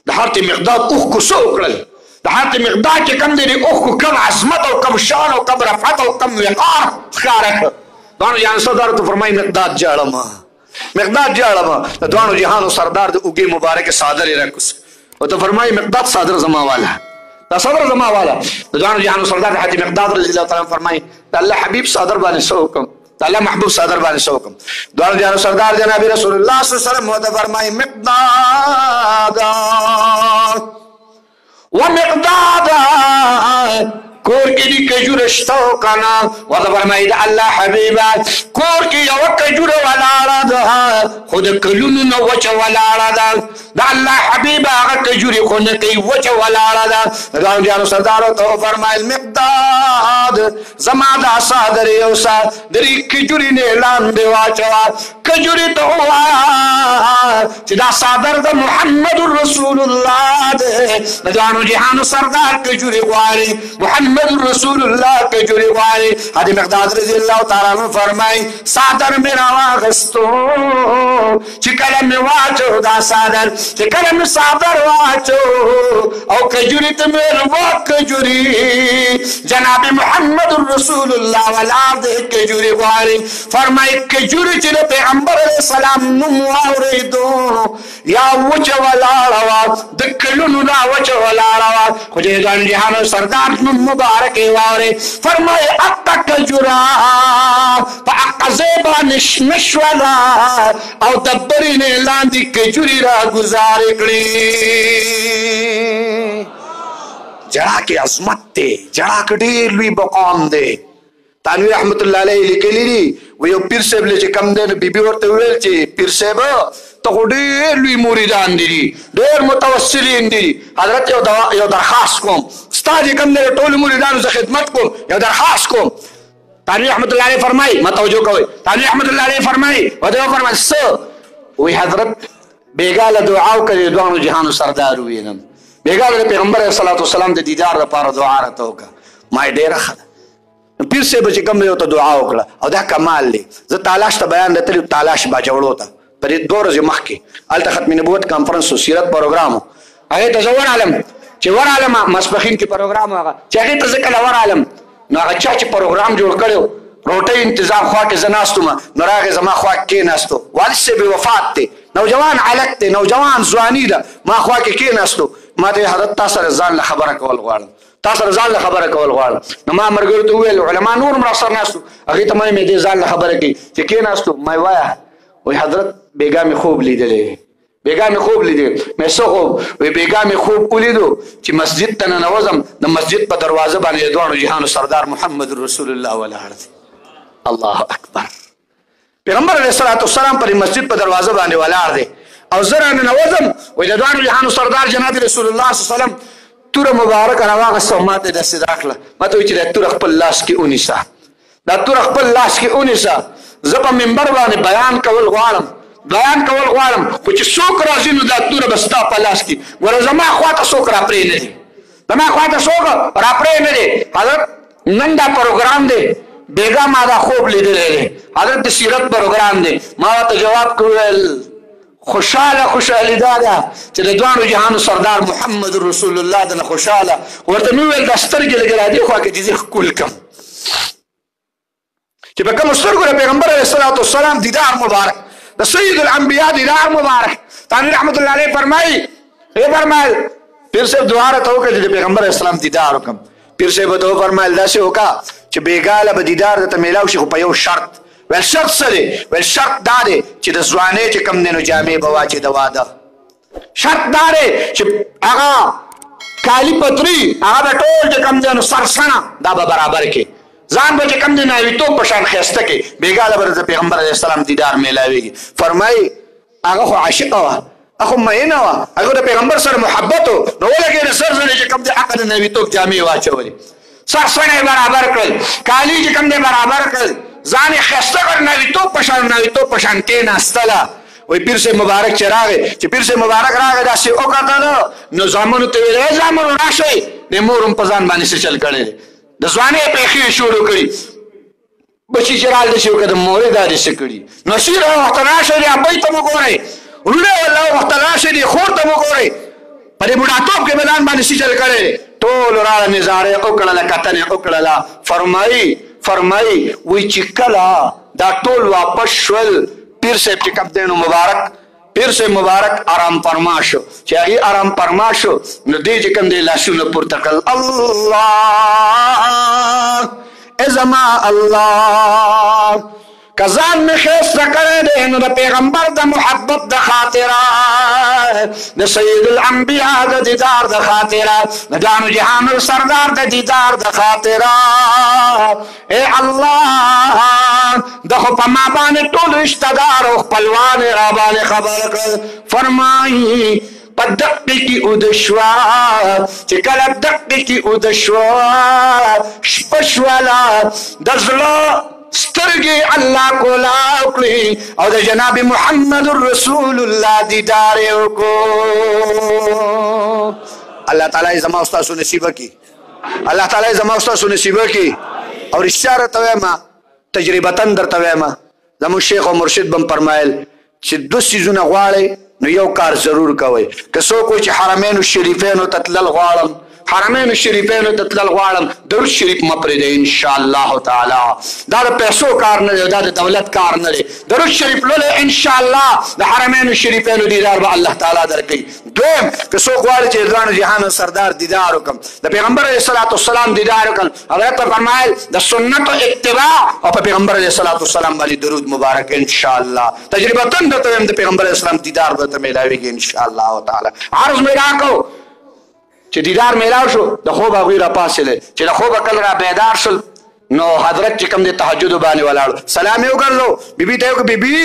د حضرت مقداد اوښکو څه وکړل، د حضرت مقداد چې کوم دی د اوښکو کم عظمت او کم شان او کم رفعت او کم وقار ښکاره کړ. دوانو جهانو سردار ته فرمایي مقداد جاړمه، مقداد جاړمه. د دوانو جهانو سردار د اوږې مبارکې څادر یې راکوس او ته فرمایي مقداد څادر زما والا، دا څادر زما والا. د دوانو جهانو سردار حضرت مقداد رضی الله تعالی فرمایي د الله حبیب څادر باندې څه وکړم، د الله محبوب څادر باندې څه وکړم. دوانو جهانو سردار جناب رسول الله صلی الله علیه وسلم ورته فرمایي مقدادا ومقدادا کور کې دي کجوره شته او کنه، ورته فرمایي د الله حبیبه کور کې یوه کجوره ولاړه ده خو د کلونو نه وچه ولاړه ده، د الله حبیبه هغه کجورې خو نه کوي وچه ولاړه ده. د ګاونډیانو سردارو ته وفرمایل مقداد زما دا څادر یوسه د دې کجورې نه لاندې واچوه، کجورې ته ووایه چې دا څادر د محمد رسول الله دی. د دوانو جهانو سردار کجورې غواړي، محمد رسول الله کجوري غواړي. حضرت مقداد رضی الله تعالی عنہ فرمایي څادر مې راواغستو چې کله مې واچو دا څادر، چې کله مې څادر واچو او کجوري ته مې وا کجوري جناب محمد رسول الله ولاړ دې کجوري غواړي. فرمایي کجوري چې د پیغمبر علیه السلام نوم واورېدو یا وچه ولاړه وه، د کلونو دا وچه ولاړه وه، خو چې د جهانو سردار نوم مبارک واوري. فرمایي اقا کجورا په اقا زیبا نشولا او دبرې نه لاندې کجوري را گزارې کړې. جړه کې عظمت دی، جړه کې ډېر لوی مقام دی. تانوي رحمت الله علیه لیکلي دي وایي یو پیر صاحب چې کوم دی نو بیبي ورته وویل چې پیر صاحب ته خو ډېر لوی مریدان دي، ډېر متوسلین دي، حضرت یو درخواست کوم ستا چې کوم دی ټولو مریدانو زه خدمت کوم، یو درخواست کوم. تانوي رحمت الله علیه فرمایي ما توجه کوئ، تانوي رحمت الله علیه فرمایي ورته وفرمایل څه؟ وایي حضرت بېګا له دعا وکړې دوانو جهانو سردار ووینم، بېګا د پیغمبر علیه الصلاة والسلام د دیدار دپاره دعا راته وکړه. ما یې ډېره ښه ده. پیر صاحب چې کوم دی ورته دعا وکړه او دا کمال دی. زه تالاش ته بیان دی تللی تالاش باجوړو ته په دې 2 ورځې مخکې هلته ختم نبوت کانفرنس و سیرت پروګرام و، هغې ته زه ورغلم. چې ورغلم ماسپښین کې پروګرام هغه چې هغې ته زه کله ورغلم نو هغه چا چې پروګرام جوړ کړی و روټۍ انتظام خوا کې زه ناست وم، نو راغې زما خوا کې کېناستو. والد صاحب وفات دی، نوجوان هلک دی، نوجوان ځواني ده، ما خوا کې کېناستو. ما ته حضرت تا سره ځان له خبره کول غواړم، تا سره ځان له خبره کول غواړم. نو ما ملګرو ته وویل علما نور هم راسره ناستو، هغې ته مې دې ځان له خبره کوي چې کېناستو. ما یې وایه وایي حضرت بېګا مې خوب لیدلی، بېګا مې خوب لیدلی. مې څه خوب؟ وایي بېګا مې خوب ولیدو چې مسجد ته ننوځم، د مسجد په دروازه باندې د دواړو جهانو سردار محمد رسول الله ولاړ دی. الله اکبر. پیغمبر علیه الصلاة والسلام پر مسجد په دروازه باندې ولاړ دی او زه راننوځم، وایي د دواړو جهانو سردار جناب رسول الله صلی الله علیه وسلم توره مبارکه راواغسته او ما ته یې داسې راکړه. ما ته وایي چې دا توره خپل لاس کې ونیسه، دا توره خپل لاس کې ونیسه. زه په منبر باندې بیان کول غواړم، بیان کول غواړم، خو چې څوک راځي نو دا توره به ستا په لاس کې. ګوره زما خواته څوک راپرې نه دي، زما خواته څوک راپرې نه دي. حضرت نن دا پروګرام دی، بېګا ما دا خوب لیدلی دی، حضرت د سیرت پروګرام دی. ما ورته جواب کړی خوشحالي دا ده چې د دوانو جهانو سردار محمد رسول الله دنه خوشحاله. ورته مې وویل دا سترګې لږ را دې خوا کې چې زه ښکل کړم چې په کومو سترګو د پیغمبر علیه الصلاة والسلام دیدار مبارک، د سید الانبیا دیدار مبارک. تانوي رحمت الله علیه فرمایي فرمایل پیر صاحب دعا راته وکړه چې د پیغمبر علیه السلام دیدار وکړم. پیر صاحب ورته وفرمایل داسې وکړه چې بېګا له به دیدار درته میلاو شي خو په یو شرط. ویل شرط څه دی؟ ویل شرط دا دی چې د ځوانۍ چې کوم دی نو جامې به واچې د واده. شرط دا دی چې هغه کالي پتري هغه به ټول چې کوم دی نو سرسنه دا به برابر کړي. ځان به چې کوم دی ناویتوب په شان ښایسته کې بېګا له به د پیغمبر علیه السلام دیدار میلاویږي. فرمایي هغه خو عاشقه وه، هغه خو مینه وه، هغه د پیغمبر سره محبت و، نو ولګېده سر سره چې کوم دی هغه د ناویتوب جامې واچولې، سر سڼه یې برابر کړل، کالي چې کوم دی برابر کړل، ځان یې ښایسته کړ، ناویتوب په شان کېناستله. وی پیر صاحب مبارک چې راغی، چې پیر صاحب مبارک راغی داسې وکتله نو زامنو ته ویل ای زامنو راشئ، د مور هم په ځان باندې څه چل کړی دی، د ځوانۍ پېښې یې شروع کړي، بچي چې رال داسې وکړه د مورې دا دې څه کړي، نصیر وخته راشئ د ابۍ ته مو ګورئ، وروڼه والله وخته راشئ د خور ته مو ګورئ، په دې بوډاتوب کې به ځان باندې څه چل کړی دی. ټولو راله نظاره یې وکړله، کتنه یې وکړله. فرمایي وی چې کله دا ټول واپس شول پیر صاحب چې کوم دی نو پیر صاحب مبارک آرام فرما شو، چې هغې آرام فرما شو نو دې چې کوم دی لاسونه پورته کړل، الله ای زما الله که ځان مې ښایسته کړی دی نو د پیغمبر د محبت د خاطره، د سید الانبیا د دیدار د خاطره، د جانو جهان سردار د دیدار د خاطره، ای الله د خو په ما باندې ټول رشته دار او خپلوان یې را باندې خبر کړ. فرمایي په دقې کې اوده شوه، چې کله دقې کې اوده شوه شپه شوله، د زړه سترګې الله کولاو کړې او د جناب محمد رسول الله دیدار یې وکړو. الله تعالی یې زما ستاسو نصیبه کړي، الله تعالی یې زما ستاسو نصیبه کړي. او رښتیا راته وایم، تجربتاً درته وایم، زموږ شیخ او مرشد به م فرمایل چې 2 څیزونه غواړئ نو یو کار ضرور کوئ. که څوک وایي چې حرمینو شریفینو ته تلل غواړم، حرمینو شریفینو ته تلل غواړم، درود شریف مه پرېږدئ انشاءالله تعالی. دا د پیسو کار نه دی، دا د دولت کار نه دی. درود شریف لولئ انشاءالله د حرمینو شریفینو دیدار به الله تعالی درکوي. دویم که څوک غواړي چې د دوانو جهانو سردار دیدار وکړم، د پیغمبر علیه الصلاة والسلام دیدار وکړم، حضرت ته فرمایل د سنتو اتباع او په پیغمبر علیه الصلاة والسلام باندې درود مبارک انشاءالله. تجربتاً درته وایم د پیغمبر علیه السلام دیدار به ته میلاویږي انشاءالله تعالی. عرض مې راکړو چې دیدار میلاو شو، د خوب هغوی را پاڅېدل، چې د خوبه کله را بیدار شول نو حضرت چې کوم دی تهجدو باندې ولاړو، سلام یې وګرځو، بیبي ته یې وکړو بیبي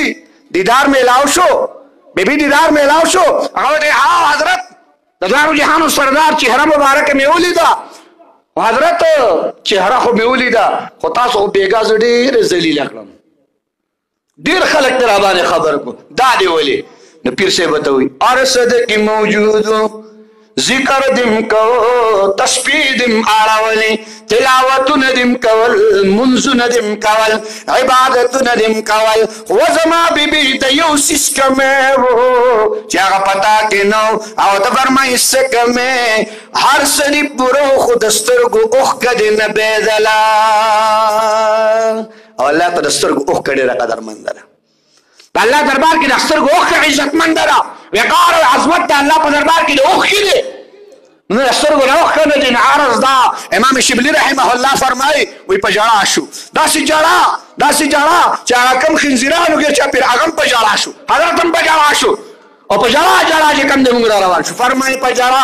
دیدار میلاو شو، بیبي دیدار میلاو شو. هغه ورته ها حضرت د دوانو جهانو سردار چهره مبارکه مې ولیده، حضرت چهره خو مې ولیده خو تاسو خو بېګا زه ډېر ذلیله کړم، ډېر خلک ته را باندې خبر کړو، دا دې ولې؟ نو پیر صاحب ورته وایي هر صدقې موجود ذکر دم کو تسبیح دم اړولې، تلاوتونه دم کول، منځونه دم کول، عبادتونه دم کول. و زما بیبي د یو څیز کمی و چې هغه پتا کې نه او ته فرمایي څه کمی، هر سړي پوره خو د سترګو اوښکه دې نه بېدله، او الله ته د سترګو اوښکه ډېره قدرمنده ده. په الله دربار کې د سترګو اوښکه عزتمنده ده، وقار او عظمت د الله په دربار کې د اوښکې دی، نو د سترګو نه اوښکه نه دي. عرض دا امام شبلی رحمه الله فرمایي وایي په ژړا شو، داسې ژړا چې هغه کوم خنزیرانو کې چاپېر هغه هم په ژړا شو، حضرت هم په ژړا شو، او په ژړا چې کوم دی موږ را روان شو. فرمایي په ژړا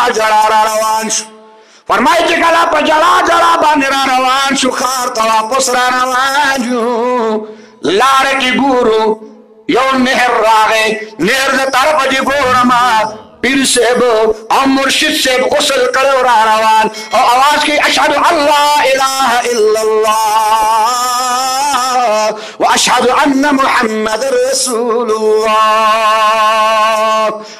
را روان شو، فرمایي چې کله په ژړا باندې را روان شو، ښار ته واپس را روان شو، لاره کې ګورو یو نهر راغی، نهر د طرفه چې ګورم پیر صاحب او مرشد صاحب غسل کړی را روان او اواز کوي اشهد ان لا اله الا الله واشهد ان محمد رسول الله.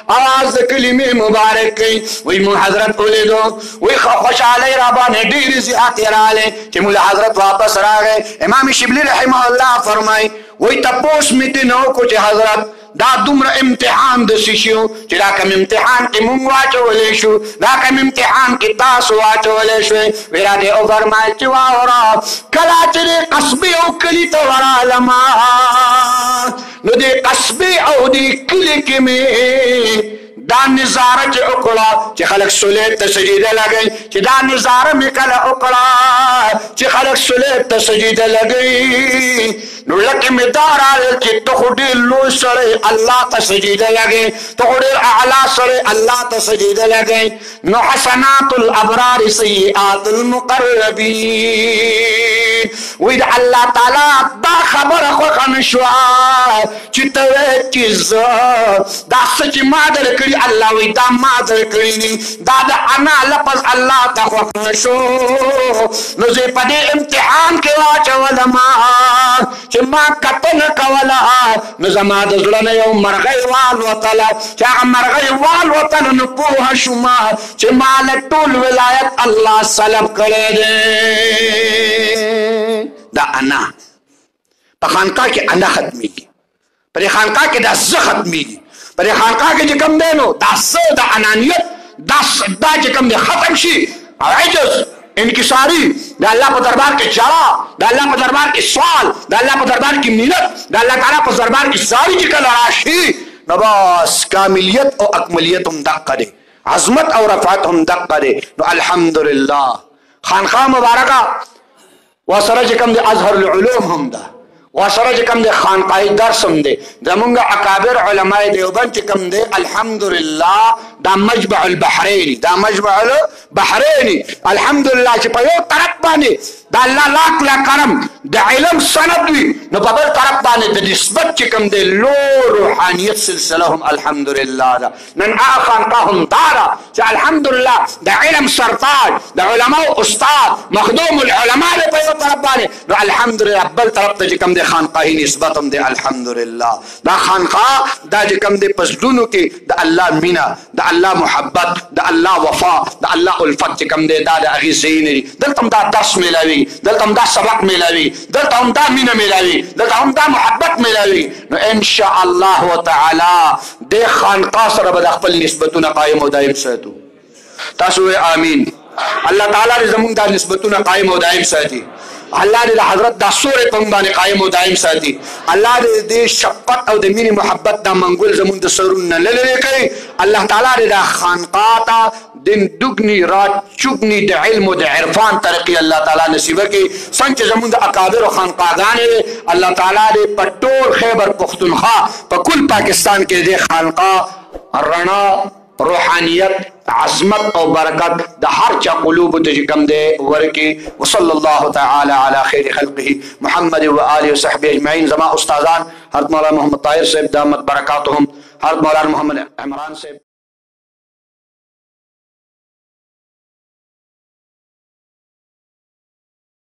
اواز د کلمې مبارک کوي، وایي مو حضرت ولیدو، وایي خوشحالۍ را باندې ډېرې زیاتې راغلې چې مولا حضرت واپس راغی. امام شبلی رحمه الله فرمایي وایي تپوس مې ترې نه وکړو چې حضرت دا دومره امتحان داسې شو چې دا کوم امتحان کې مونږ واچولی شو، دا کوم امتحان کې تاسو واچولی شوئ. وی راته وفرمایل چې واوره کله چې دې قصبې او کلي ته ورغلمه نو دې قصبې او دې کلي کې مې دا نظاره چې وکړه چې خلک صلیب ته سجده لګوي، چې دا نظاره مې کله وکړه چې خلک صلیب ته سجده لګوي، نو لکه مې دا راغل چې ته خو ډېر لوی سړی الله ته سجده لګوي، ته خو ډېر اعلی سړی الله ته سجده لګوي. نو حسنات الابرار سیئات المقربین، العالمين وی دا اللہ تعالی دا خبر خوخ نشوا چی تویچیز دا سچ مادر کری اللہ وی دا مادر کری نی دا انا لپس اللہ تا خوخ نشو نزی پا دی امتحان کے واچا ولما چی ما کتن کولا نزما دزلن یو مرغی وال وطلا چا مرغی وال وطل نپوها شما چی مالک طول ولایت اللہ سلب کرے دے دا انا پا خانقاہ کی انا ختمی کی پر خانقاہ کی دا ز ختمی کی پر خانقاہ کی جکم دینو دا ز دا انانیت دا جکم دے ختم شی عجز انکساری دا اللہ پا دربار کے جڑا دا اللہ پا دربار کے سوال دا اللہ پا دربار کی منت دا اللہ تعالیٰ پا دربار کی ساری جکل راشی نباس کاملیت و اکملیت ہم دقا دے عظمت اور رفعت ہم دقا دے نو الحمدللہ خانقاہ مبارکہ واسرہ جکم دے ازہر العلوم ہم دا واسرہ جکم دے خانقاہی درس ہم دے زمونگا اکابر علماء دیوبند جکم دے الحمدللہ دا مجمع البحرینی دا مجمع البحرینی الحمدللہ چی پا یو طرف بانے دا اللہ لاکھ لا کرم دا علم سند وی نو ببل طرف بانے دا نسبت چکم دے لو روحانیت سلسلہ ہم الحمدللہ دا نن آخانقاہ ہم دارا چی الحمدللہ دا علم سرطاج دا علماء استاد مخدوم العلماء لے پا یو طرف بانے نو الحمدللہ بل طرف دا جکم دے خانقاہی نسبت ہم دے الحمدللہ دا خانقاہ دا جکم دے پسدونو کی دا اللہ مینا دا اللہ محبت دا اللہ وفا دا اللہ الفت چکم دے دا دا اغی زینی دلتم دا درس ملاوی دلتم دا سبق ملاوی دلتم دا مینا ملاوی دلتم دا محبت ملاوی نو انشاءاللہ و تعالی دے خانقاہ سر بدا خپل نسبتون قائم و دائم ساتو تاسوے آمین اللہ تعالی نے زمون دا نسبتون قائم و دائم ساتی اللہ دے حضرت دا سور پنبان قائم و دائم ساتی اللہ دے شفقت او دے مینی محبت دا منگول زمون دا سرون للے کئی اللہ تعالیٰ دے دا خانقاتا دن دگنی رات چگنی دا علم و دا عرفان ترقی اللہ تعالیٰ نصیبہ کی سنچ زمون دا اکابر و خانقادانے اللہ تعالیٰ دے پٹور خیبر پختونخوا پا کل پاکستان کے دے خانقاہ رنا روحانیت عظمت او برکت دا ہر چا قلوب تجکم دے ورکی وصلی اللہ تعالی علی خیر خلقه محمد و آلہ و صحبہ اجمعین زمان استاذان حضرت مولانا محمد طاہر صاحب دامت برکاتهم حضرت مولانا محمد عمران صاحب